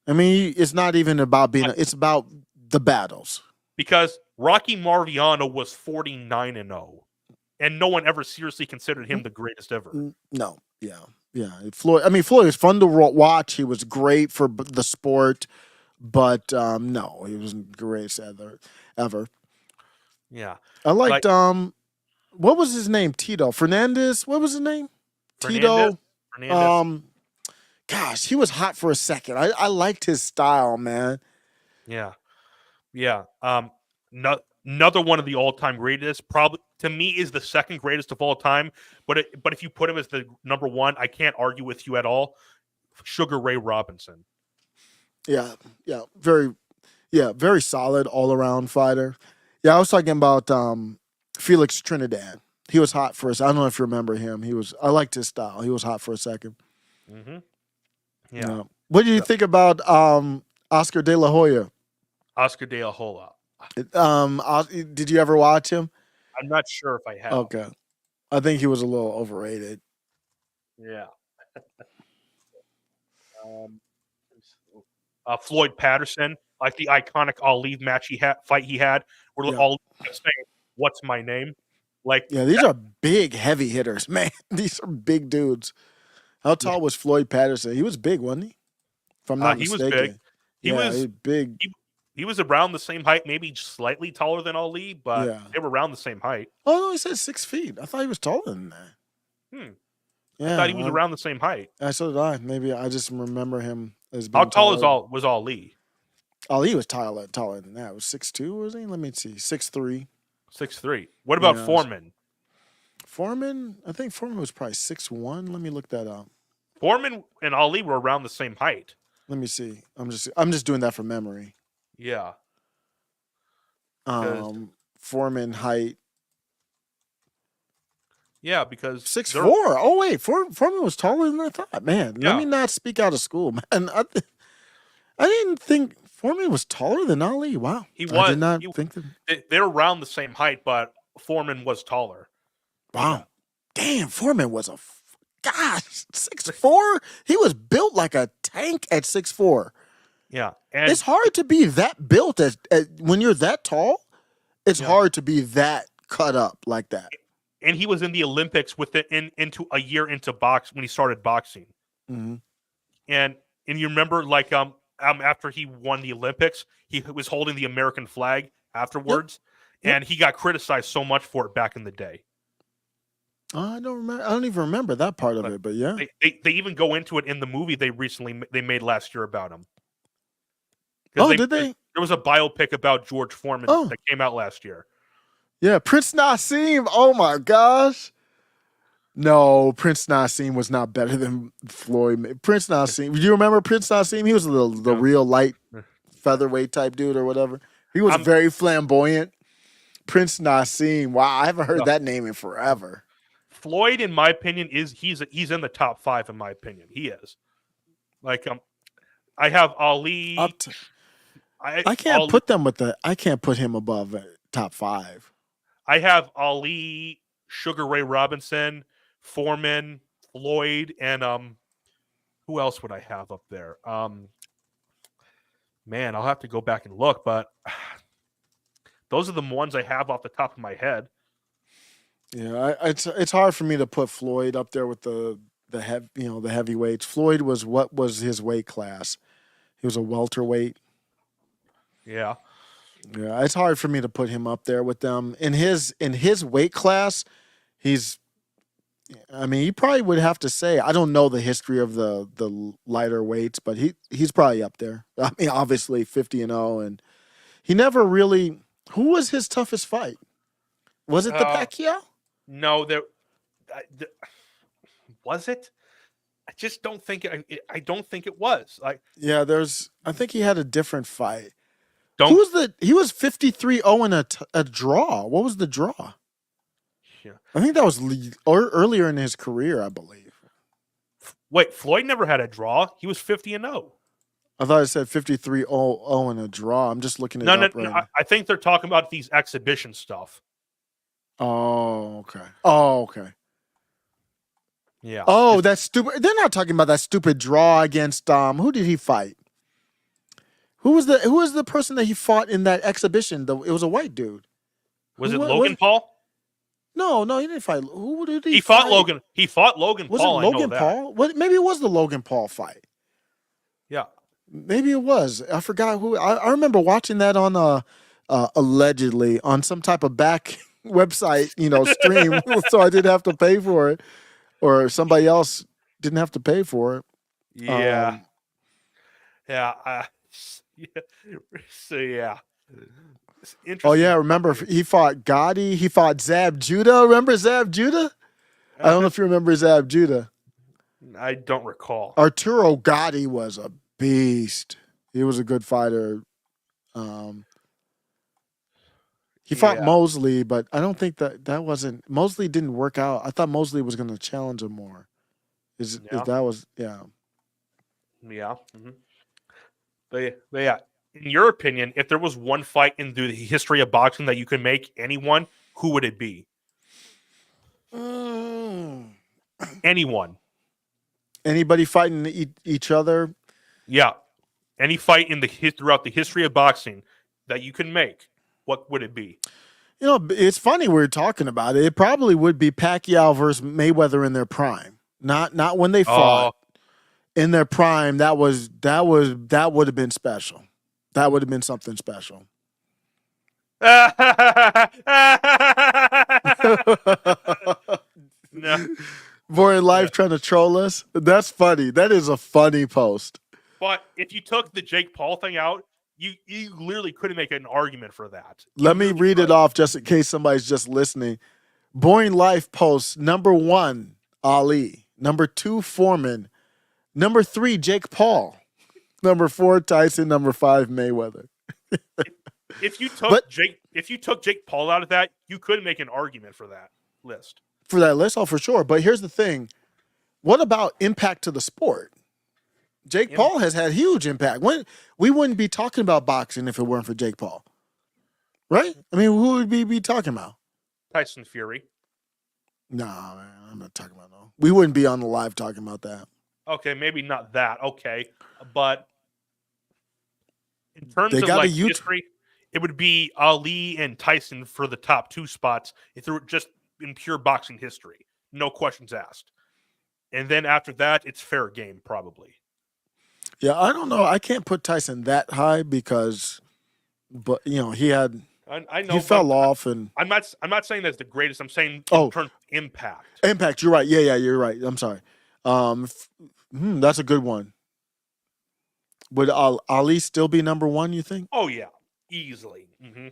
I mean, it's not even about being. It's about the battles. Because Rocky Marciano was 49-0, and no one ever seriously considered him the greatest ever. No, yeah. Floyd. I mean, Floyd was fun to watch. He was great for the sport, but no, he wasn't the greatest ever. Yeah, I liked what was his name? Tito Fernandez. What was his name? Tito. Fernandez. Gosh, he was hot for a second. I liked his style, man. Yeah. Another one of the all-time greatest, probably to me, is the second greatest of all time. But if you put him as the number one, I can't argue with you at all. Sugar Ray Robinson. Yeah, very solid all-around fighter. Yeah, I was talking about Felix Trinidad. He was hot for us. I don't know if you remember him. I liked his style. He was hot for a second. Mm-hmm. Yeah. What do you think about Oscar De La Hoya? Oscar De La Hoya. Did you ever watch him? I'm not sure if I have. Okay. I think he was a little overrated. Yeah. Floyd Patterson, like the iconic Ali match fight he had, where all saying, "What's my name?" Like, yeah, these are big, heavy hitters, man. These are big dudes. How tall was Floyd Patterson? He was big, wasn't he? If I'm not mistaken. Was big. He was big. He was around the same height, maybe slightly taller than Ali, but they were around the same height. Oh no, he said 6 feet. I thought he was taller than that. Yeah, I thought he was around the same height. So did I. Maybe I just remember him as being How tall taller. was Ali? Ali was taller than that. Was 6'2", was he? Let me see. 6'3". 6'3". What about Foreman? Foreman, I think Foreman was probably 6'1". Let me look that up. Foreman and Ali were around the same height. Let me see. I'm just doing that from memory. Yeah. Foreman height. Yeah, because 6'4". Oh wait, Foreman was taller than I thought. Man, let me not speak out of school, man. I didn't think Foreman was taller than Ali. Wow, he was. I did not think that. They're around the same height, but Foreman was taller. Wow, damn, Foreman was 6'4". He was built like a tank at 6'4". Yeah, and it's hard to be that built when you're that tall. It's hard to be that cut up like that. And he was in the Olympics into a year into when he started boxing. Mm-hmm. And you remember, like after he won the Olympics, he was holding the American flag afterwards, and he got criticized so much for it back in the day. I don't remember. I don't even remember that part of it. But yeah, they even go into it in the movie they made last year about him. Oh, did they? There was a biopic about George Foreman that came out last year. Yeah, Prince Nassim. Oh my gosh. No, Prince Nassim was not better than Floyd. Prince Nassim. Do you remember Prince Nassim? He was the real light featherweight type dude or whatever. He was very flamboyant. Prince Nassim. Wow, I haven't heard that name in forever. Floyd, in my opinion, he's in the top 5. In my opinion, he is. Like I have Ali. I can't put them with I can't put him above top 5. I have Ali, Sugar Ray Robinson, Foreman, Floyd, and who else would I have up there? Man, I'll have to go back and look, but those are the ones I have off the top of my head. Yeah, it's hard for me to put Floyd up there with the heavyweights. Floyd what was his weight class? He was a welterweight. Yeah. Yeah, it's hard for me to put him up there with them. In his weight class, he probably would have to say, I don't know the history of the lighter weights, but he's probably up there. I mean, obviously 50-0, and he never really. Who was his toughest fight? Was it the Pacquiao? No, was it? I just don't think I don't think it was. Yeah, I think he had a different fight. Don't. He was 53-0 in a draw. What was the draw? Yeah. I think that was earlier in his career, I believe. Wait, Floyd never had a draw. He was 50-0. I thought it said 53-0 in a draw. I'm just looking it No, up no, right no. now. I think they're talking about these exhibition stuff. Oh, okay. Oh, okay. Yeah. Oh, that's stupid. They're not talking about that stupid draw against who did he fight? Who was the person that he fought in that exhibition? It was a white dude. Was Who it Logan Paul? No, he didn't fight. Who did He fight? fought Logan. He fought Logan Was Paul. it Logan I know that. Paul? What? Maybe it was the Logan Paul fight. Yeah. Maybe it was. I forgot who. I remember watching that on allegedly on some type of back website, stream. So I didn't have to pay for it, or somebody else didn't have to pay for it. Yeah. Yeah. So yeah. It's Oh interesting. yeah, remember he fought Gotti. He fought Zab Judah. Remember Zab Judah? I don't know if you remember Zab Judah. I don't recall. Arturo Gotti was a beast. He was a good fighter. He fought Yeah. Mosley, but I don't think that wasn't Mosley didn't work out. I thought Mosley was going to challenge him more. Is Yeah. that was yeah. Yeah. Mm-hmm. But yeah. In your opinion, if there was one fight in the history of boxing that you could make anyone, who would it be? Anyone. Anybody fighting each other? Yeah. Any fight in throughout the history of boxing that you can make, what would it be? It's funny we're talking about it. It probably would be Pacquiao versus Mayweather in their prime. Not when they fought. In their prime, that would have been special. That would have been something special. No. Boy in life trying to troll us. That's funny. That is a funny post. But if you took the Jake Paul thing out, you literally couldn't make an argument for that. Let me read it off just in case somebody's just listening. Boring Life posts number 1, Ali. Number 2, Foreman. Number 3, Jake Paul. Number 4, Tyson. Number 5, Mayweather. If you took Jake Paul out of that, you couldn't make an argument for that list. For that list, for sure. But here's the thing. What about impact to the sport? Jake Paul has had huge impact. We wouldn't be talking about boxing if it weren't for Jake Paul. Right? I mean, who would we be talking about? Tyson Fury. Nah, man, I'm not talking about no. We wouldn't be on the live talking about that. Okay, maybe not that. Okay, but in terms They of got like a YouTube- history, it would be Ali and Tyson for the top 2 spots if they were just in pure boxing history, no questions asked. And then after that, it's fair game, probably. Yeah, I don't know. I can't put Tyson that high because, but he had I know he fell off and I'm not saying that's the greatest. I'm saying Oh. in terms of impact. impact. You're right. Yeah, you're right. I'm sorry. That's a good one. Would Ali still be number 1? You think? Oh yeah, easily. Mm-hmm.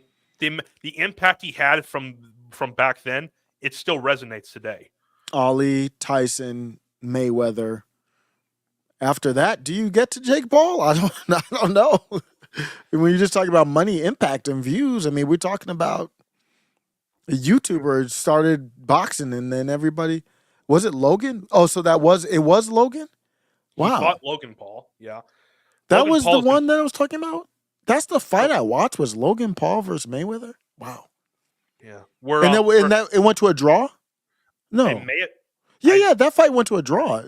The impact he had from back then, it still resonates today. Ali, Tyson, Mayweather. After that, do you get to Jake Paul? I don't know. When you just talk about money, impact, and views, I mean, we're talking about a YouTuber started boxing, and then everybody was it Logan? Oh, so it was Logan. He Wow, fought Logan Paul. Yeah, that Logan was Paul's the one that I was talking about. That's the fight I watched was Logan Paul versus Mayweather. Wow, yeah. and it went to a draw. No, yeah, that fight went to a draw.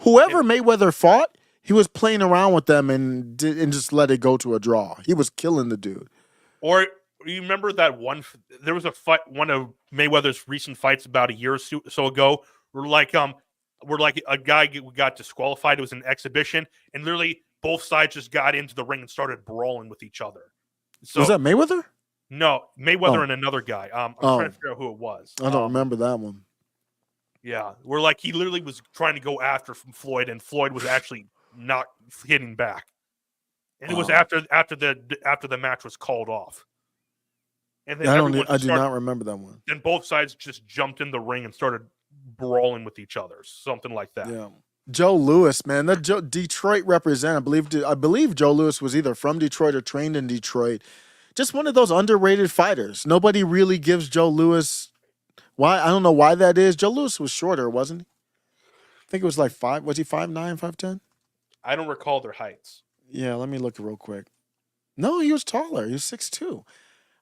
Whoever Mayweather fought, he was playing around with them and just let it go to a draw. He was killing the dude. Or you remember that one? There was a fight, one of Mayweather's recent fights about a year or so ago. Where a guy got disqualified. It was an exhibition, and literally both sides just got into the ring and started brawling with each other. So Was that Mayweather? no, Mayweather and another guy. I'm trying to figure out who it was. I don't remember that one. Yeah, where he literally was trying to go after Floyd, and Floyd was actually not hitting back. And it was after the match was called off. And then I do not remember that one. Then both sides just jumped in the ring and started brawling with each other, something like that. Yeah. Joe Louis, man, that Detroit representative. I believe Joe Louis was either from Detroit or trained in Detroit. Just one of those underrated fighters. Nobody really gives Joe Louis. Why? I don't know why that is. Joe Louis was shorter, wasn't he? I think it was like 5. Was he 5'9", 5'10"? I don't recall their heights. Yeah, let me look real quick. No, he was taller. He was 6'2".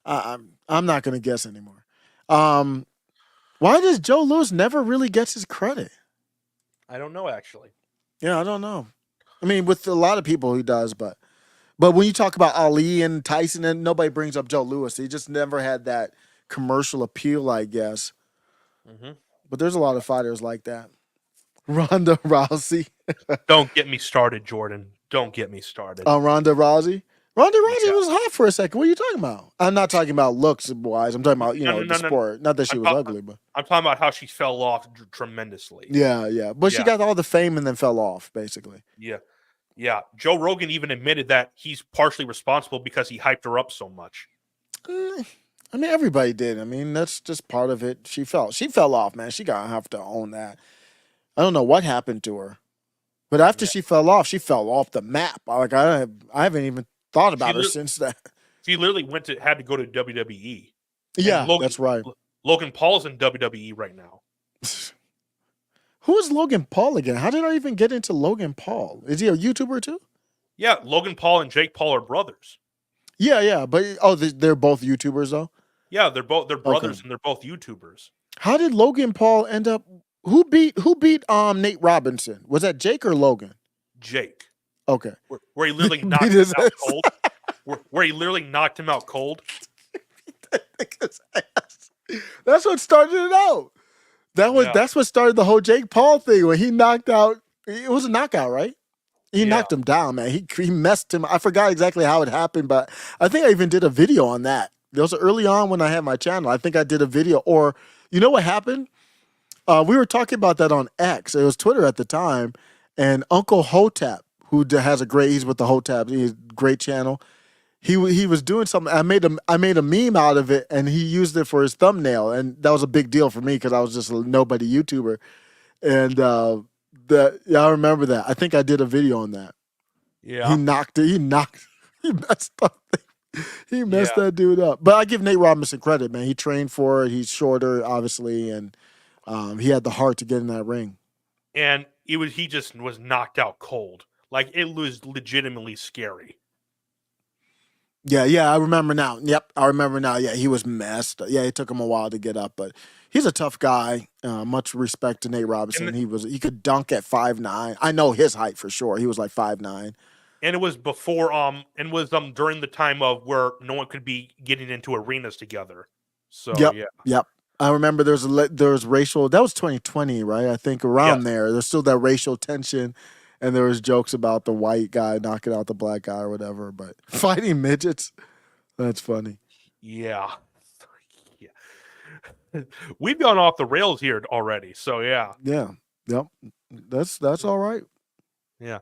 I'm not gonna guess anymore. Why does Joe Louis never really gets his credit? I don't know, actually. Yeah, I don't know. I mean, with a lot of people he does, but when you talk about Ali and Tyson, and nobody brings up Joe Louis. He just never had that commercial appeal, I guess. Mm-hmm. But there's a lot of fighters like that. Ronda Rousey. Don't get me started, Jordan. Don't get me started. Ronda Rousey. Ronda Rousey Yeah. was hot for a second. What are you talking about? I'm not talking about looks wise. I'm talking about the sport. Not that she was ugly, but I'm talking about how she fell off tremendously. yeah. But she Yeah. got all the fame and then fell off, basically. Yeah. Joe Rogan even admitted that he's partially responsible because he hyped her up so much. I mean, everybody did. I mean, that's just part of it. She fell off, man. She gotta have to own that. I don't know what happened to her, but after she fell off the map. Like I haven't even thought about her since that. She literally had to go to WWE. Yeah, that's right. Logan Paul's in WWE right now. Who is Logan Paul again? How did I even get into Logan Paul? Is he a YouTuber too? Yeah, Logan Paul and Jake Paul are brothers. Yeah, but they're both YouTubers though. Yeah, they're brothers and they're both YouTubers. How did Logan Paul end up? Who beat Nate Robinson? Was that Jake or Logan? Jake. Okay. Where he literally knocked him out cold. Where he literally knocked him out cold. That's what started it out. That's what started the whole Jake Paul thing when he knocked out. It was a knockout, right? He knocked him down, man. He messed him. I forgot exactly how it happened, but I think I even did a video on that. It was early on when I had my channel. I think I did a video. Or you know what happened? We were talking about that on X. It was Twitter at the time, and Uncle Hotep, who has he's with the Hotep, he's a great channel. He was doing something. I made a meme out of it, and he used it for his thumbnail, and that was a big deal for me because I was just a nobody YouTuber, and I remember that. I think I did a video on that. Yeah, he messed up. He messed that dude up. But I give Nate Robinson credit, man. He trained for it. He's shorter, obviously, and he had the heart to get in that ring. And he just was knocked out cold. Like, it was legitimately scary. Yeah, I remember now. Yep, I remember now. Yeah, he was messed. Yeah, it took him a while to get up, but he's a tough guy. Much respect to Nate Robinson. He could dunk at 5'9". I know his height for sure. He was like 5'9". And it was before during the time of where no one could be getting into arenas together. So Yep. I remember there was racial. That was 2020, right? I think around there. There's still that racial tension, and there was jokes about the white guy knocking out the black guy or whatever. But fighting midgets, that's funny. Yeah. We've gone off the rails here already. So yeah. Yep. That's all right. Yeah.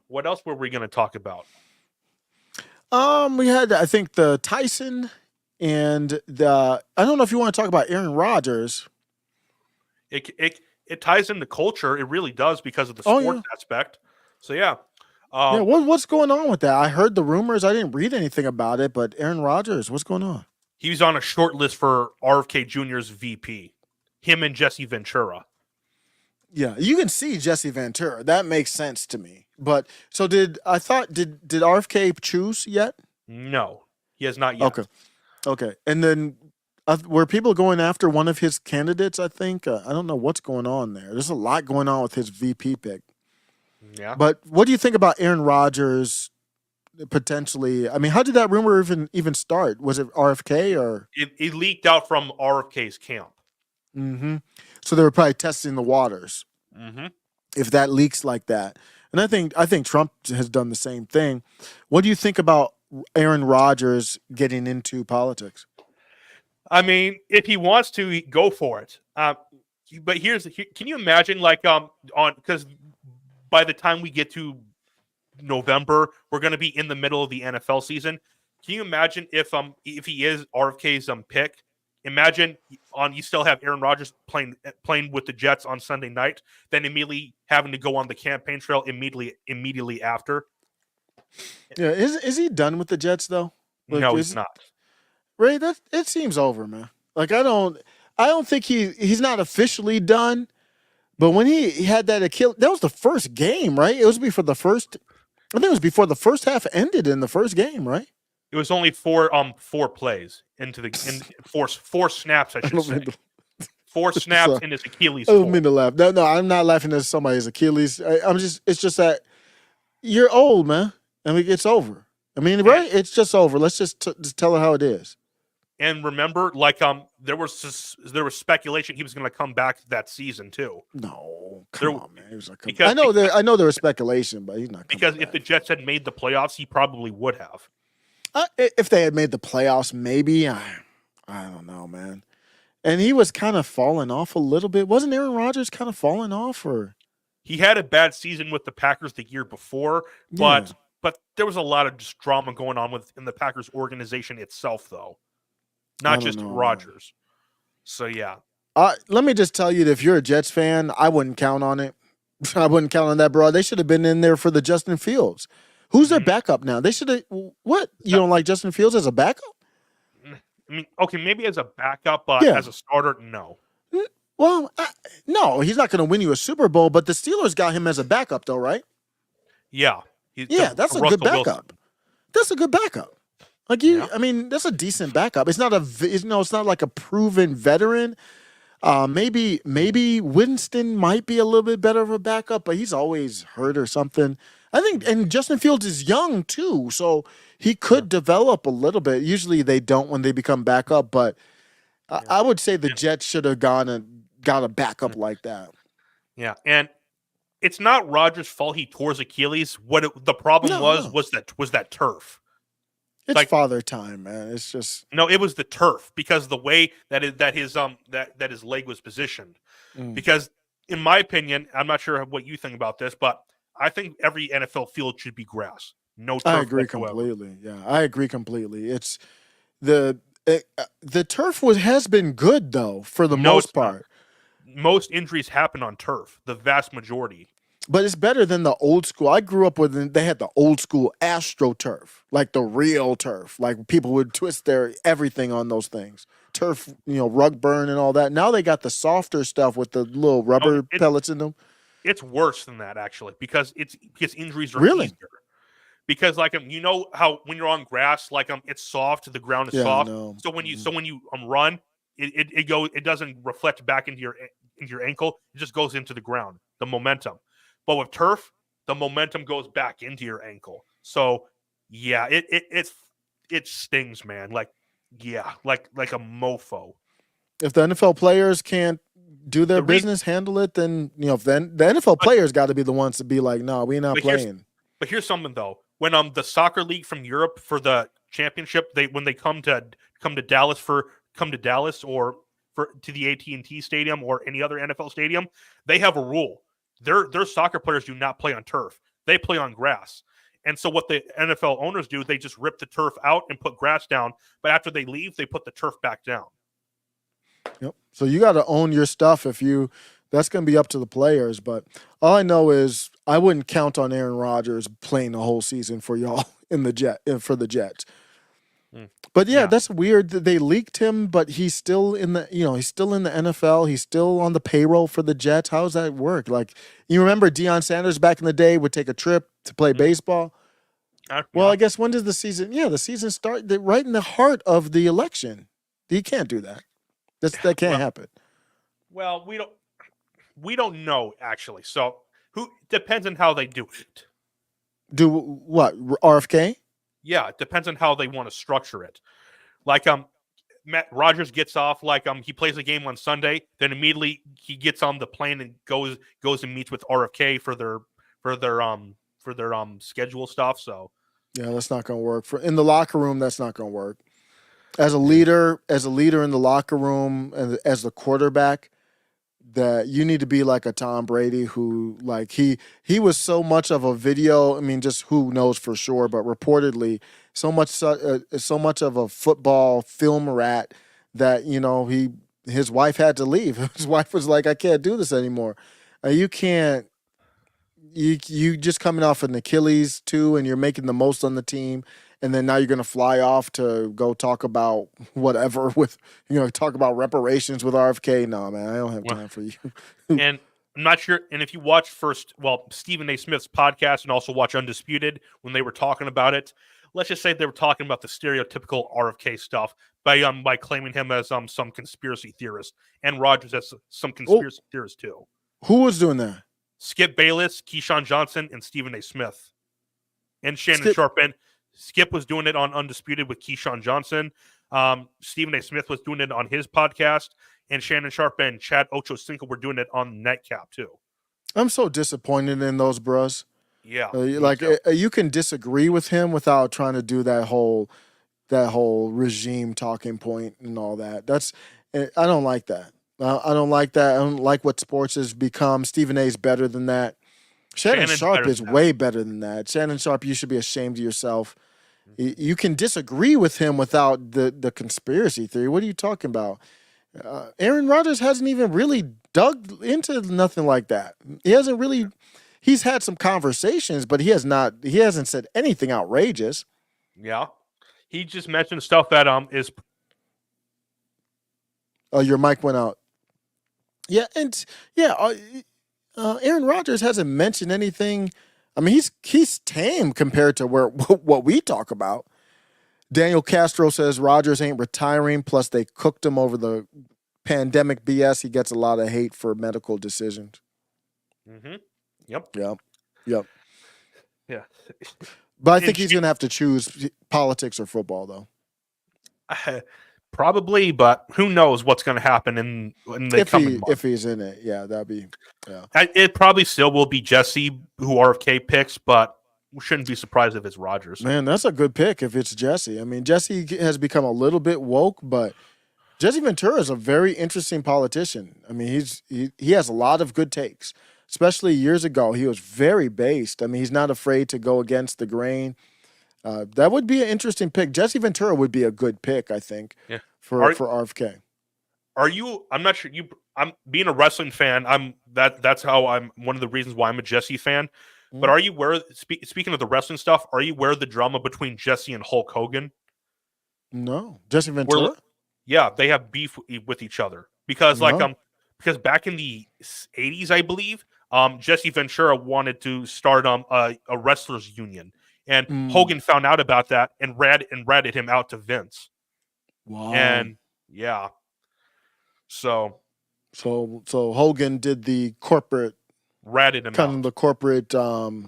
What else were we going to talk about? We had, I think, the Tyson and I don't know if you want to talk about Aaron Rodgers. It ties into culture. It really does because of the sports aspect. So yeah. What's going on with that? I heard the rumors. I didn't read anything about it, but Aaron Rodgers, what's going on? He was on a short list for RFK Jr.'s VP. Him and Jesse Ventura. Yeah, you can see Jesse Ventura. That makes sense to me. But so did RFK choose yet? No, he has not yet. Okay. And then were people going after one of his candidates? I think I don't know what's going on there. There's a lot going on with his VP pick. Yeah. But what do you think about Aaron Rodgers potentially? I mean, how did that rumor even start? Was it RFK or it leaked out from RFK's camp? Mm-hmm. So they were probably testing the waters. Mm-hmm. If that leaks like that, and I think Trump has done the same thing. What do you think about Aaron Rodgers getting into politics? I mean, if he wants to, go for it. But can you imagine because by the time we get to November, we're going to be in the middle of the NFL season. Can you imagine if he is RFK's pick, imagine you still have Aaron Rodgers playing with the Jets on Sunday night, then immediately having to go on the campaign trail immediately after. Yeah, is he done with the Jets though? Like, No, he's not. Ray, that it seems over, man. Like I don't think he's not officially done. But when he had that Achilles, that was the first game, right? It was before the first. I think it was before the first half ended in the first game, right? It was only four plays four snaps, I should say. 4 snaps in his Achilles. I don't mean to laugh. No, I'm not laughing at somebody's Achilles. It's just that you're old, man. I mean, it's over. I mean, right? It's just over. Let's just tell it how it is. And remember, there was speculation he was going to come back that season too. No, come on, man. He was like, because, I know there was speculation, but he's not. Because back. if the Jets had made the playoffs, he probably would have. If they had made the playoffs, maybe. I don't know, man. And he was kind of falling off a little bit. Wasn't Aaron Rodgers kind of falling off, or he had a bad season with the Packers the year before, but there was a lot of just drama going on in the Packers organization itself, though. Not just Rodgers. So, yeah. Let me just tell you that if you're a Jets fan, I wouldn't count on it. I wouldn't count on that, bro. They should have been in there for the Justin Fields. Who's their backup now? They should have. What? You don't like Justin Fields as a backup? I mean, okay, maybe as a backup, but as a starter, no. Well, no, he's not going to win you a Super Bowl, but the Steelers got him as a backup, though, right? Yeah. That's a good backup. Wilson. That's a good backup. Like I mean, that's a decent backup. It's not it's not like a proven veteran. Maybe Winston might be a little bit better of a backup, but he's always hurt or something. I think, and Justin Fields is young too, so he could develop a little bit. Usually they don't when they become backup, but I would say the Jets should have gone and got a backup like that. Yeah, and it's not Rodgers' fault he tore his Achilles. The problem was that turf. It's father time, man. It's just it was the turf because the way that his leg was positioned. Because in my opinion, I'm not sure what you think about this, but I think every NFL field should be grass. No turf. I agree completely. Yeah, I agree completely. It's the turf has been good though for the most part. Most injuries happen on turf, the vast majority. But it's better than the old school. I grew up with they had the old school AstroTurf, like the real turf. Like people would twist their everything on those things. Turf, rug burn and all that. Now they got the softer stuff with the little rubber pellets in them. It's worse than that actually because injuries are really easier. Because how when you're on grass, it's soft, the ground is soft. So when you run, it doesn't reflect back into your ankle. It just goes into the ground, the momentum. But with turf, the momentum goes back into your ankle. So yeah, it stings, man. Like a mofo. If the NFL players can't do their business, handle it, then then the NFL players got to be the ones to be like, no, we're not playing. But here's something though: when the soccer league from Europe for the championship, when they come to Dallas or to the AT&T Stadium or any other NFL stadium, they have a rule. Their soccer players do not play on turf; they play on grass. And so what the NFL owners do, they just rip the turf out and put grass down. But after they leave, they put the turf back down. Yep. So you got to own your stuff. That's going to be up to the players. But all I know is I wouldn't count on Aaron Rodgers playing the whole season for y'all for the Jets. But yeah, that's weird that they leaked him, but he's still in the NFL. He's still on the payroll for the Jets. How does that work? Like, you remember Deion Sanders back in the day would take a trip to play baseball? Well, I guess when does the season? Yeah, the season start right in the heart of the election. You can't do that. That can't happen. Well, we don't know actually. So who depends on how they do it. Do what? RFK? Yeah, it depends on how they want to structure it. Like Matt Rodgers gets off he plays a game on Sunday, then immediately he gets on the plane and goes and meets with RFK for their schedule stuff. So yeah, that's not going to work. In the locker room, that's not going to work. As a leader in the locker room and as the quarterback, that you need to be like a Tom Brady who he was so much of a video. I mean, just who knows for sure, but reportedly so much of a football film rat that his wife had to leave. His wife was like, I can't do this anymore. You can't. You just coming off an Achilles too, and you're making the most on the team, and then now you're gonna fly off to go talk about whatever with talk about reparations with RFK. No, man, I don't have time for you. And I'm not sure. And if you watch Stephen A. Smith's podcast and also watch Undisputed when they were talking about it, let's just say they were talking about the stereotypical RFK stuff by claiming him as some conspiracy theorist, and Rogers as some conspiracy theorist too. Who was doing that? Skip Bayless, Keyshawn Johnson, and Stephen A. Smith, and Shannon Sharpe. And Skip was doing it on Undisputed with Keyshawn Johnson. Stephen A. Smith was doing it on his podcast, and Shannon Sharpe and Chad Ochocinco were doing it on Nightcap too. I'm so disappointed in those bros. Yeah, you can disagree with him without trying to do that whole regime talking point and all that. I don't like that. I don't like that. I don't like what sports has become. Stephen A. is better than that. Shannon Sharpe is way better than that. Shannon Sharpe, you should be ashamed of yourself. You can disagree with him without the conspiracy theory. What are you talking about? Aaron Rodgers hasn't even really dug into nothing like that. He's had some conversations, but he hasn't said anything outrageous. Yeah. He just mentioned stuff that is. Oh, your mic went out. Yeah, and Aaron Rodgers hasn't mentioned anything. I mean, he's tame compared to what we talk about. Daniel Castro says Rodgers ain't retiring. Plus, they cooked him over the pandemic BS. He gets a lot of hate for medical decisions. Mm-hmm. Yep. Yeah. But I think he's going to have to choose politics or football, though. Probably, but who knows what's going to happen in the coming months. If he's in it, yeah, that'd be. Yeah. It probably still will be Jesse who RFK picks, but we shouldn't be surprised if it's Rodgers. Man, that's a good pick if it's Jesse. I mean, Jesse has become a little bit woke, but Jesse Ventura is a very interesting politician. I mean, he has a lot of good takes. Especially years ago, he was very based. I mean, he's not afraid to go against the grain. That would be an interesting pick. Jesse Ventura would be a good pick, I think, for RFK. Are you? I'm not sure. I'm being a wrestling fan. That's how I'm. One of the reasons why I'm a Jesse fan. Mm-hmm. But are you aware? Speaking of the wrestling stuff, are you aware of the drama between Jesse and Hulk Hogan? No, Jesse Ventura. Yeah, they have beef with each other because because back in the 80s, I believe, Jesse Ventura wanted to start a wrestlers union. And Hogan found out about that and ratted him out to Vince. Wow. And yeah. So Hogan did the corporate ratted him kind out. of the corporate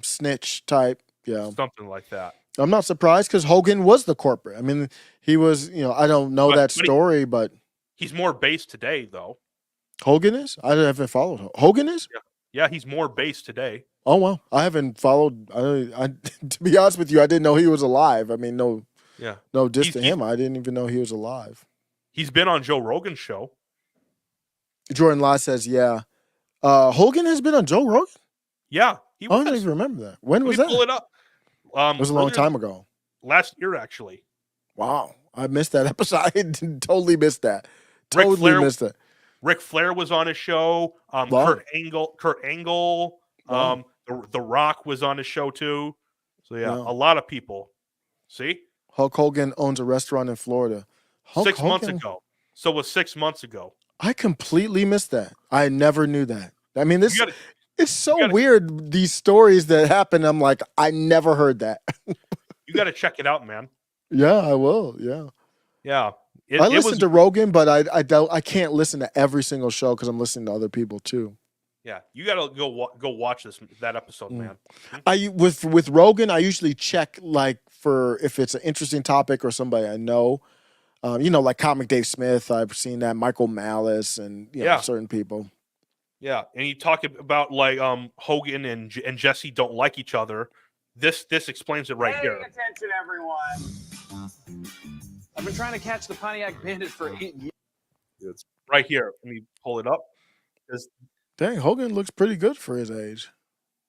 snitch type. Yeah. Something like that. I'm not surprised because Hogan was the corporate. I mean, he was, I don't know that story, but he's more based today though. Hogan is? I haven't followed. Hogan is? Yeah, he's more based today. Oh, well, I haven't followed. I to be honest with you, I didn't know he was alive. I mean, no diss to him. I didn't even know he was alive. He's been on Joe Rogan's show. Jordan Law says, yeah. Hogan has been on Joe Rogan? Yeah. I don't even remember that. When was that? Pull it up. It was a long time ago. Last year, actually. Wow. I missed that episode. I totally missed that. Missed it. Ric Flair was on his show. Kurt Angle. Wow. The Rock was on his show too. So yeah, a lot of people. See? Hulk Hogan owns a restaurant in Florida. 6 months ago. So it was 6 months ago. I completely missed that. I never knew that. I mean, it's so weird, these stories that happen. I'm like, I never heard that. You got to check it out, man. Yeah, I will. Yeah. Yeah. I listen to Rogan, but I can't listen to every single show because I'm listening to other people too. Yeah, you gotta go watch that episode, man. With Rogan, I usually check for if it's an interesting topic or somebody I know. Like Comic Dave Smith, I've seen that, Michael Malice, and certain people. Yeah, and you talk about Hogan and Jesse don't like each other. This explains it right here. Pay attention, everyone. I've been trying to catch the Pontiac Bandit for 8 years. It's right here. Let me pull it up. Dang, Hogan looks pretty good for his age.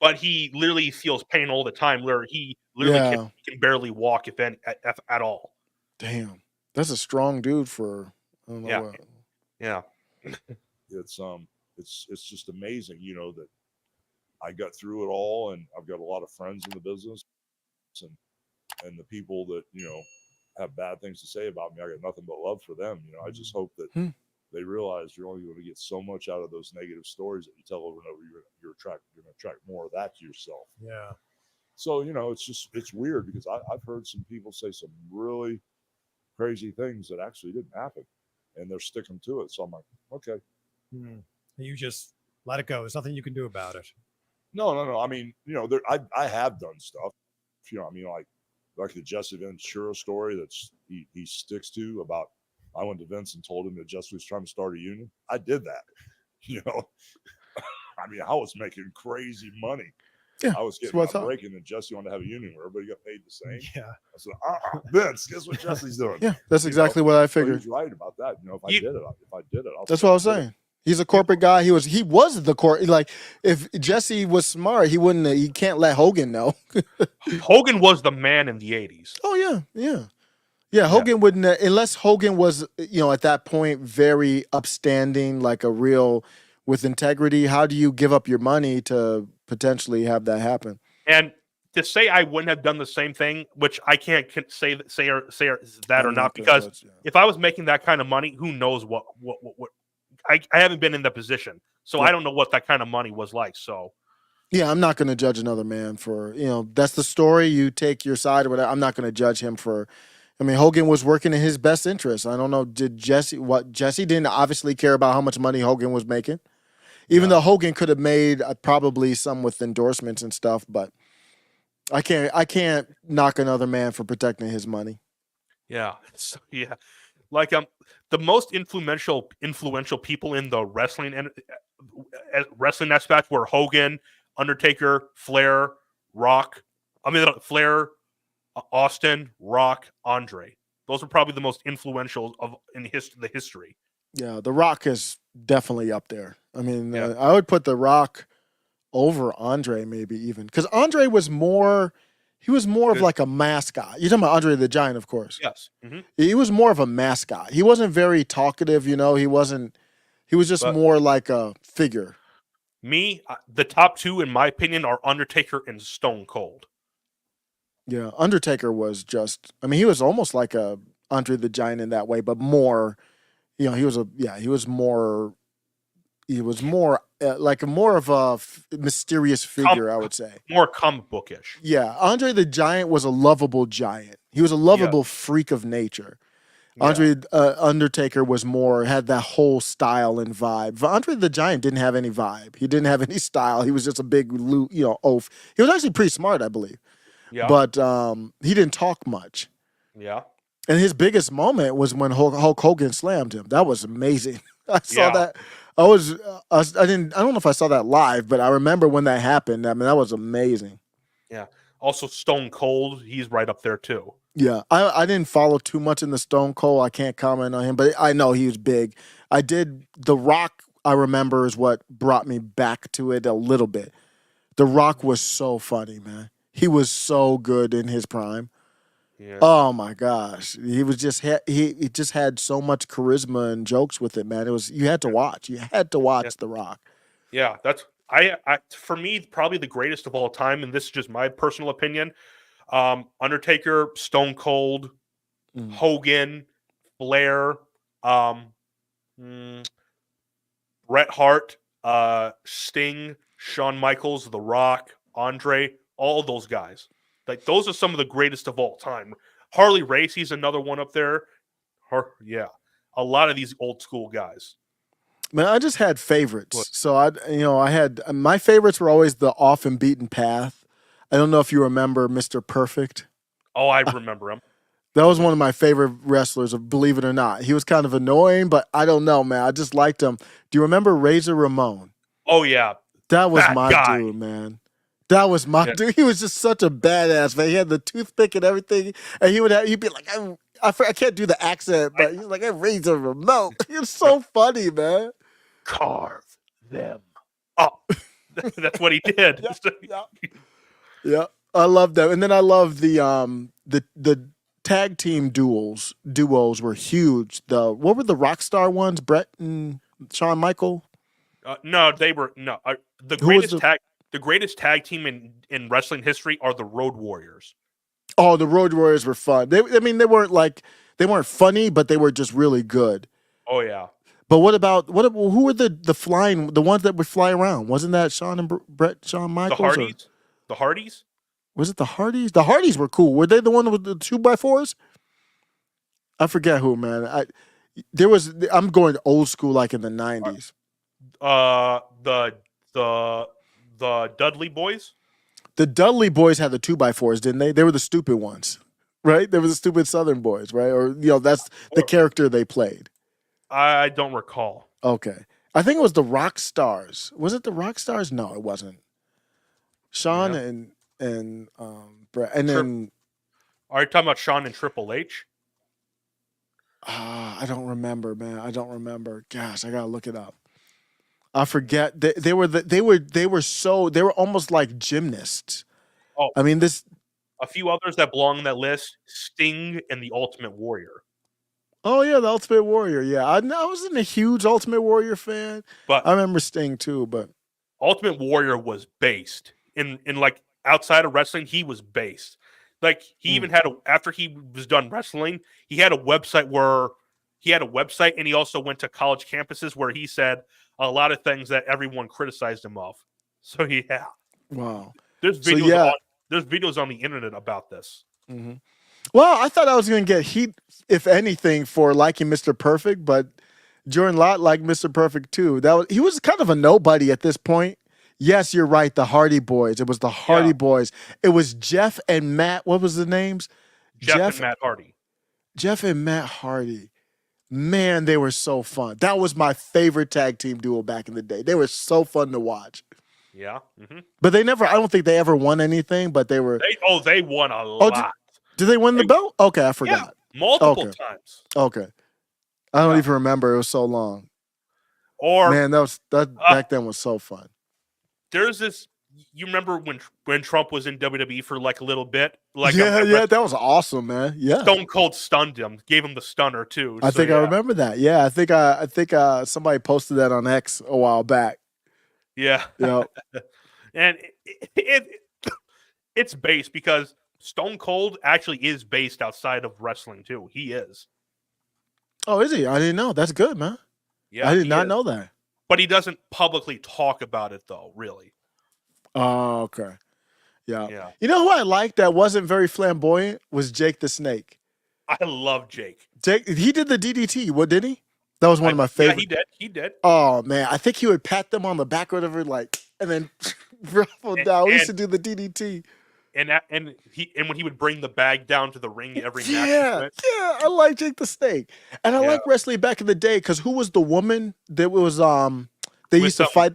But he literally feels pain all the time, where he literally can barely walk, if at all. Damn, that's a strong dude for. I don't know Yeah. what. Yeah. It's just amazing, you know, that I got through it all, and I've got a lot of friends in the business, and the people that, you know, have bad things to say about me, I got nothing but love for them. You know, I just hope that they realize you're only going to get so much out of those negative stories that you tell over and over. You're going to attract more of that to yourself. Yeah. So, you know, it's weird because I've heard some people say some really crazy things that actually didn't happen, and they're sticking to it. So I'm like, okay. You just let it go. There's nothing you can do about it. No. I mean, you know, I have done stuff. You know, I mean, like the Jesse Ventura story that's he sticks to about. I went to Vince and told him that Jesse was trying to start a union. I did that. You know, I mean, I was making crazy money. Yeah, I was getting breaking, and Jesse wanted to have a union where everybody got paid the same. Yeah. I said, Vince, guess what Jesse's doing? Yeah, that's exactly what I figured. He's right about that. You know, if I did it, that's what I was saying. He's a corporate guy. He was the like, if Jesse was smart, he wouldn't. He can't let Hogan know. Hogan was the man in the 80s. Oh yeah. Hogan wouldn't, unless Hogan was, you know, at that point very upstanding, like a real with integrity. How do you give up your money to potentially have that happen? And to say I wouldn't have done the same thing, which I can't say that or not, because if I was making that kind of money, who knows what I haven't been in the position, so I don't know what that kind of money was like. So, yeah, I'm not going to judge another man for, you know, that's the story. You take your side or whatever. I'm not going to judge him for. I mean, Hogan was working in his best interest. I don't know. Jesse didn't obviously care about how much money Hogan was making, even though Hogan could have made probably some with endorsements and stuff. But I can't knock another man for protecting his money. Yeah. So, yeah. Like the most influential people in the wrestling aspect were Hogan, Undertaker, Flair, Rock. Flair, Austin, Rock, Andre. Those are probably the most influential in the history. Yeah, The Rock is definitely up there. I mean, I would put The Rock over Andre maybe even, because Andre was more. He was more of like a mascot. You're talking about Andre the Giant, of course. Yes. Mm-hmm. He was more of a mascot. He wasn't very talkative, you know. He was just more like a figure. The top two, in my opinion, are Undertaker and Stone Cold. Yeah, Undertaker was just. I mean, he was almost like a Andre the Giant in that way, but more. You know, he was more. He was more like more of a mysterious figure, I would say. More comic bookish. Yeah, Andre the Giant was a lovable giant. He was a lovable freak of nature. Yeah. Undertaker had that whole style and vibe. Andre the Giant didn't have any vibe. He didn't have any style. He was just a big, oaf. He was actually pretty smart, I believe. Yeah. But he didn't talk much. Yeah. And his biggest moment was when Hulk Hogan slammed him. That was amazing. I saw that. I don't know if I saw that live, but I remember when that happened. I mean, that was amazing. Yeah. Also, Stone Cold, he's right up there too. Yeah, I didn't follow too much in the Stone Cold. I can't comment on him, but I know he was big. I did. The Rock, I remember, is what brought me back to it a little bit. The Rock was so funny, man. He was so good in his prime. Yeah. Oh my gosh, he just had so much charisma and jokes with it, man. You had to watch. You had to watch The Rock. Yeah, that's for me probably the greatest of all time, and this is just my personal opinion. Undertaker, Stone Cold, Hogan, Flair, Bret Hart, Sting, Shawn Michaels, The Rock, Andre, all those guys. Like, those are some of the greatest of all time. Harley Race's another one up there. A lot of these old school guys. Man, I just had favorites. So I had my favorites were always the off and beaten path. I don't know if you remember Mr. Perfect. Oh, I remember him. That was one of my favorite wrestlers, believe it or not. He was kind of annoying, but I don't know, man. I just liked him. Do you remember Razor Ramon? Oh yeah, that was my dude, man. That was my dude. He was just such a badass, man. He had the toothpick and everything, and he'd be like, I can't do the accent, but he's like, I raised a remote. It's so funny, man. Carve them up. That's what he did. Yeah. I love that, and then I love the tag team duos were huge. What were the Rockstar ones? Brett and Shawn Michael. No, they were no. The Who was greatest tag team in wrestling history are the Road Warriors. Oh, the Road Warriors were fun. They weren't funny, but they were just really good. Oh yeah. But who were the ones that would fly around? Wasn't that Shawn and Brett, Shawn Michaels? The Hardys. The Hardys. Was it the Hardys? The Hardys were cool. Were they the one with the 2x4s? I forget who, man. I'm going old school, like in the 90s. The Dudley Boys. The Dudley Boys had the 2x4s, didn't they? They were the stupid ones, right? They were the stupid Southern boys, right? Or that's the character they played. I don't recall. Okay, I think it was the Rock Stars. Was it the Rock Stars? No, it wasn't. Shawn and Brett, and then. Are you talking about Shawn and Triple H? I don't remember, man. I don't remember. Gosh, I gotta look it up. I forget. They were almost like gymnasts. Oh, I mean this. A few others that belong on that list: Sting and the Ultimate Warrior. Oh yeah, the Ultimate Warrior. Yeah, I wasn't a huge Ultimate Warrior fan, but I remember Sting too. But Ultimate Warrior was based in like outside of wrestling. He was based. Like he even had after he was done wrestling, he had a website and he also went to college campuses where he said a lot of things that everyone criticized him of. So yeah. Wow. There's videos on the internet about this. Mm-hmm. Well, I thought I was going to get heat, if anything, for liking Mr. Perfect, but Jordan Lott liked Mr. Perfect too. He was kind of a nobody at this point. Yes, you're right. The Hardy Boys. It was the Hardy Boys. It was Jeff and Matt. What was the names? Jeff and Matt Hardy. Jeff and Matt Hardy. Man, they were so fun. That was my favorite tag team duo back in the day. They were so fun to watch. Yeah. Mm-hmm. But I don't think they ever won anything, but they were. They won a lot. Did they win the belt? Okay, I forgot. Yeah, multiple times. Okay. I don't even remember. It was so long. Man, that back then was so fun. There's this. You remember when Trump was in WWE for like a little bit? Like that was awesome, man. Yeah, Stone Cold stunned him, gave him the stunner too. I think I remember that. Yeah, I think somebody posted that on X a while back. Yeah, and it's based because Stone Cold actually is based outside of wrestling too. He is. Oh, is he? I didn't know. That's good, man. Yeah, I did not know that. But he doesn't publicly talk about it, though, really. Oh, okay. Yeah. You know who I liked that wasn't very flamboyant was Jake the Snake. I love Jake. He did the DDT. What did he? That was one of my favorites. Yeah, he did. Oh, man. I think he would pat them on the back or whatever, and then ruffle down. We used to do the DDT. And when he would bring the bag down to the ring every match. Yeah, I like Jake the Snake, and I like wrestling back in the day because who was the woman that was they used to fight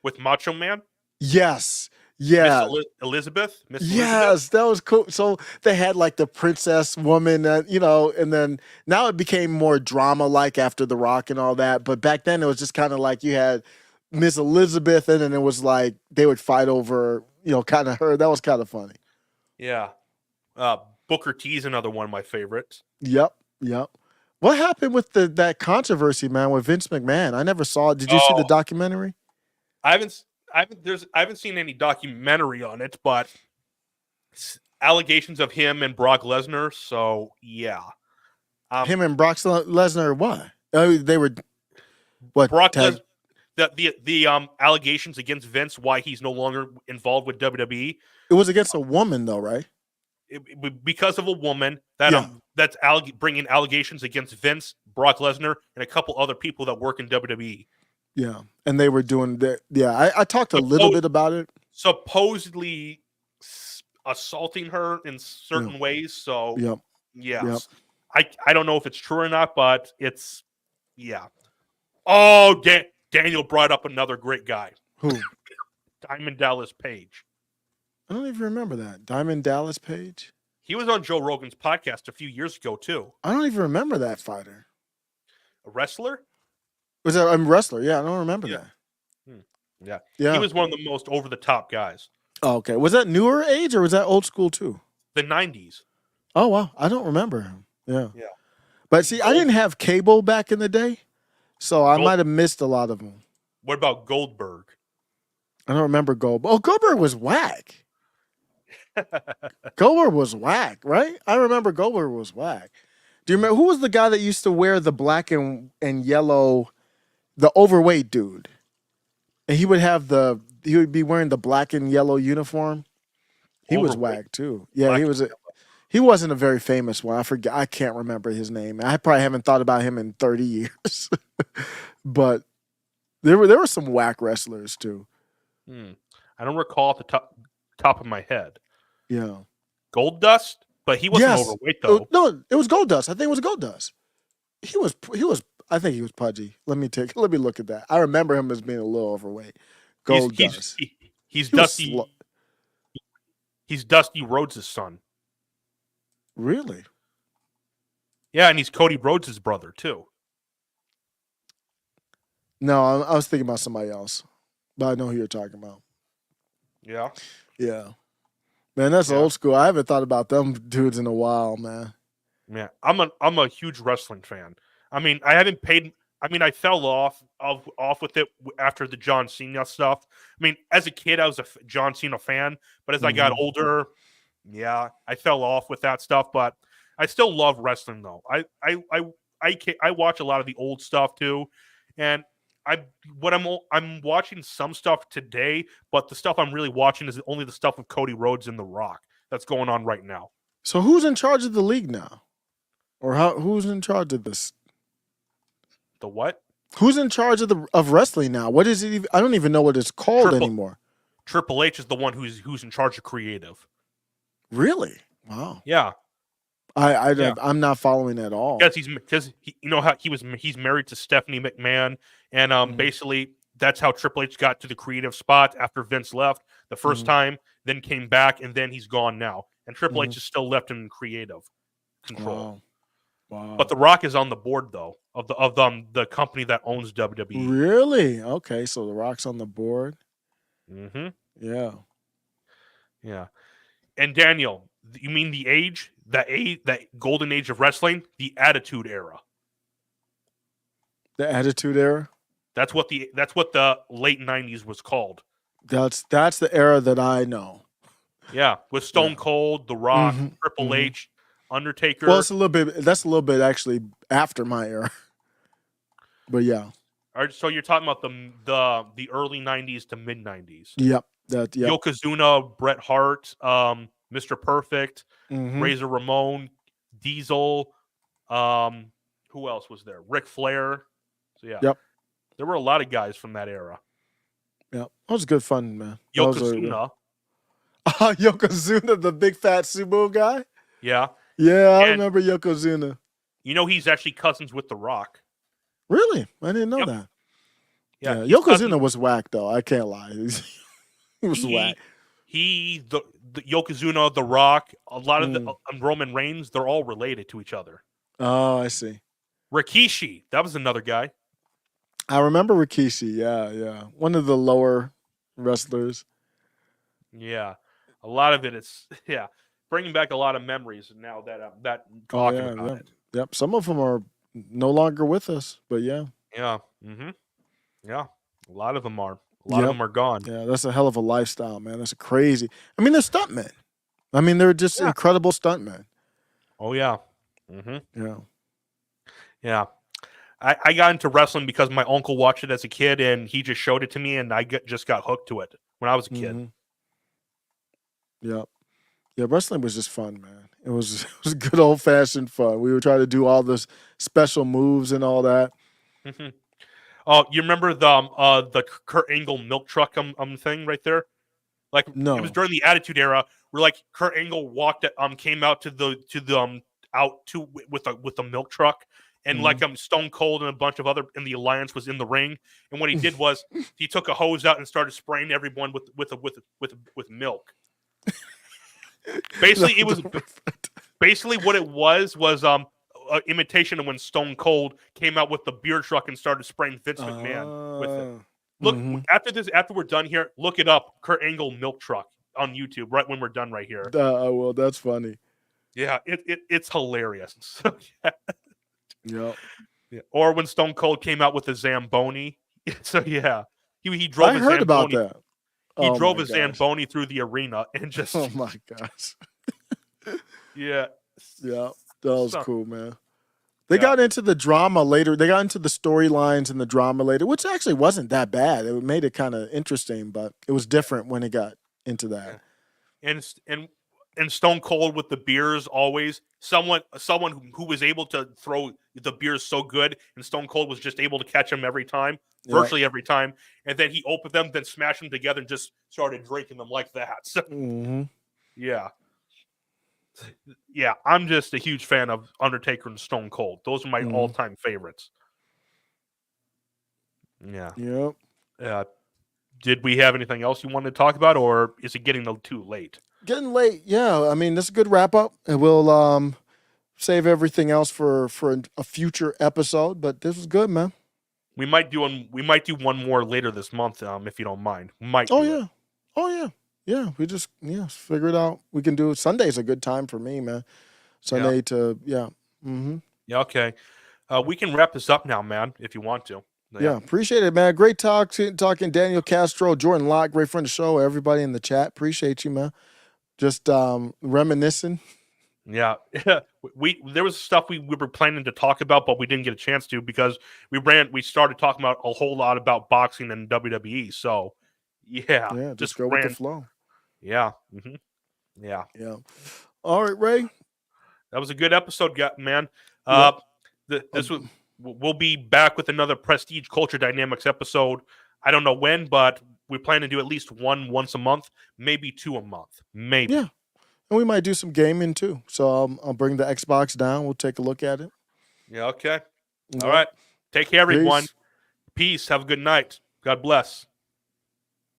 with Macho Man? Yes, yeah, Elizabeth. Yes, that was cool. So they had like the princess woman, and then now it became more drama like after The Rock and all that. But back then it was just kind of like you had Miss Elizabeth, and then it was like they would fight over. Kind of her. That was kind of funny. Yeah. Booker T's another one of my favorites. Yep. What happened with that controversy, man, with Vince McMahon? I never saw it. Did you see the documentary? I haven't seen any documentary on it, but allegations of him and Brock Lesnar. So yeah. Him and Brock Lesnar. What? They were what? Brock Lesnar. The allegations against Vince, why he's no longer involved with WWE. It was against a woman, though, right? Because of a woman that's bringing allegations against Vince, Brock Lesnar, and a couple other people that work in WWE. Yeah, and they were doing that. Yeah, I talked a little bit about it. Supposedly assaulting her in certain ways. So yes, I don't know if it's true or not, but it's Oh, Daniel brought up another great guy. Who? Diamond Dallas Page. I don't even remember that. Diamond Dallas Page? He was on Joe Rogan's podcast a few years ago, too. I don't even remember that fighter. A wrestler? Was that a wrestler? Yeah, I don't remember that. Yeah. He was one of the most over-the-top guys. Oh, okay. Was that newer age or was that old school, too? The 90s. Oh wow, I don't remember him. Yeah. Yeah. But see, I didn't have cable back in the day, so I Gold- might have missed a lot of them. What about Goldberg? I don't remember Goldberg. Oh, Goldberg was whack. Goldberg was whack, right? I remember Goldberg was whack. Do you remember who was the guy that used to wear the black and yellow, the overweight dude? And he would be wearing the black and yellow uniform. He was Overweight. whack too. Yeah, Black he and was. He wasn't a very famous one. I forget. I can't remember his name. I probably haven't thought about him in 30 years. But there were some whack wrestlers too. I don't recall at the top of my head. Yeah. Gold Dust, but he wasn't overweight though. No, it was Gold Dust. I think it was Gold Dust. He was. I think he was pudgy. Let me look at that. I remember him as being a little overweight. Gold Dust. He's He was Dusty. He's Dusty Rhodes' son. Really? Yeah, and he's Cody Rhodes' brother too. No, I was thinking about somebody else, but I know who you're talking about. Yeah. Yeah. Man, that's old school. I haven't thought about them dudes in a while, man. Yeah, I'm a huge wrestling fan. I mean, I fell off with it after the John Cena stuff. I mean, as a kid, I was a John Cena fan, but as I got older, yeah, I fell off with that stuff. But I still love wrestling, though. I watch a lot of the old stuff too, and I'm watching some stuff today, but the stuff I'm really watching is only the stuff with Cody Rhodes and The Rock that's going on right now. So who's in charge of the league now? Or who's in charge of this? The what? Who's in charge of wrestling now? What is it even? I don't even know what it's called anymore. Triple H is the one who's in charge of creative. Really? Wow. Yeah. I'm not following at all. Because he's married to Stephanie McMahon, and basically that's how Triple H got to the creative spot after Vince left the first time, then came back, and then he's gone now. And Triple H is still left in creative control. Wow. But The Rock is on the board though of the company that owns WWE. Really? Okay, so The Rock's on the board. Mm-hmm. Yeah. Yeah. And Daniel, you mean the age? That golden age of wrestling, the Attitude Era. The Attitude Era? That's what the late 90s was called. That's the era that I know. Yeah, with Stone Cold, The Rock, Triple H, Undertaker. Well, that's a little bit actually after my era. But yeah. All right, so you're talking about the early 90s to mid 90s. Yep. Yokozuna, Bret Hart, Mr. Perfect, Razor Ramon, Diesel, who else was there? Ric Flair. So yeah. Yep. There were a lot of guys from that era. Yep. That was good fun, man. Yokozuna. Yokozuna, the big fat sumo guy? Yeah. Yeah, I remember Yokozuna. You know he's actually cousins with The Rock. Really? I didn't know that. Yeah. Yokozuna was whack though. I can't lie. He was whack. The Yokozuna, The Rock, a lot of the Roman Reigns, they're all related to each other. Oh, I see. Rikishi, that was another guy. I remember Rikishi. Yeah. One of the lower wrestlers. Yeah. A lot of it is, bringing back a lot of memories now that talking about it. Yep. Some of them are no longer with us, but yeah. Yeah. Mm-hmm. Yeah. A lot of them are. A lot of them are gone. Yeah, that's a hell of a lifestyle, man. That's crazy. I mean, they're stuntmen. I mean, they're just incredible stuntmen. Oh, yeah. Mm-hmm. Yeah. Yeah. I got into wrestling because my uncle watched it as a kid, and he just showed it to me, and I just got hooked to it when I was a kid. Yeah. Yeah, wrestling was just fun, man. It was good old-fashioned fun. We would try to do all the special moves and all that. Mm-hmm. Oh, you remember the Kurt Angle milk truck thing right there? Like no. It was during the Attitude Era where like Kurt Angle came out with a milk truck, and like Stone Cold and a bunch of other in the Alliance was in the ring, and what he did was he took a hose out and started spraying everyone with milk. Basically, basically what it was imitation of when Stone Cold came out with the beer truck and started spraying Vince McMahon with it. Look, after we're done here, look it up. Kurt Angle milk truck on YouTube right when we're done right here. Well, that's funny. Yeah, it's hilarious. So, yeah. Yep. Yeah. Or when Stone Cold came out with the Zamboni. So yeah, he drove. I a heard about Zamboni. that. He Oh drove my a gosh. Zamboni through the arena and just Oh my gosh. yeah. Yeah, that was So- cool, man. They Yeah. got into the drama later. They got into the storylines and the drama later, which actually wasn't that bad. It made it kind of interesting, but it was different when it got into that. and Stone Cold with the beers always someone who was able to throw the beers so good, and Stone Cold was just able to catch them every time, Yeah. virtually every time, and then he opened them, then smashed them together, and just started drinking them like that. So Hmm. yeah. Yeah, I'm just a huge fan of Undertaker and Stone Cold. Those are my Mhm. all-time favorites. Yeah. Yep. Did we have anything else you wanted to talk about, or is it getting too late? Getting late. Yeah, I mean, this is a good wrap up, and we'll save everything else for a future episode. But this was good, man. We might do one more later this month, if you don't mind. Might. Oh do it. yeah. Oh yeah. Yeah. We just figure it out. We can do it. Sunday's a good time for me, man. Sunday to Mm-hmm. Yeah. Okay. We can wrap this up now, man, if you want to. Yeah, appreciate it, man. Great talking Daniel Castro, Jordan Locke, great friend of the show, everybody in the chat. Appreciate you, man. Just reminiscing. Yeah. There was stuff we were planning to talk about, but we didn't get a chance to because we started talking about a whole lot about boxing and WWE. So Yeah, just go with the flow. Yeah. Mm-hmm. Yeah. Yeah. All right, Ray. That was a good episode, man. Yep. We'll be back with another Prestige Culture Dynamics episode. I don't know when, but we plan to do at least one once a month, maybe 2 a month, maybe. Yeah, and we might do some gaming too. So I'll bring the Xbox down. We'll take a look at it. Yeah. Okay. Okay. All right. Take care, everyone. Peace. Peace. Have a good night. God bless.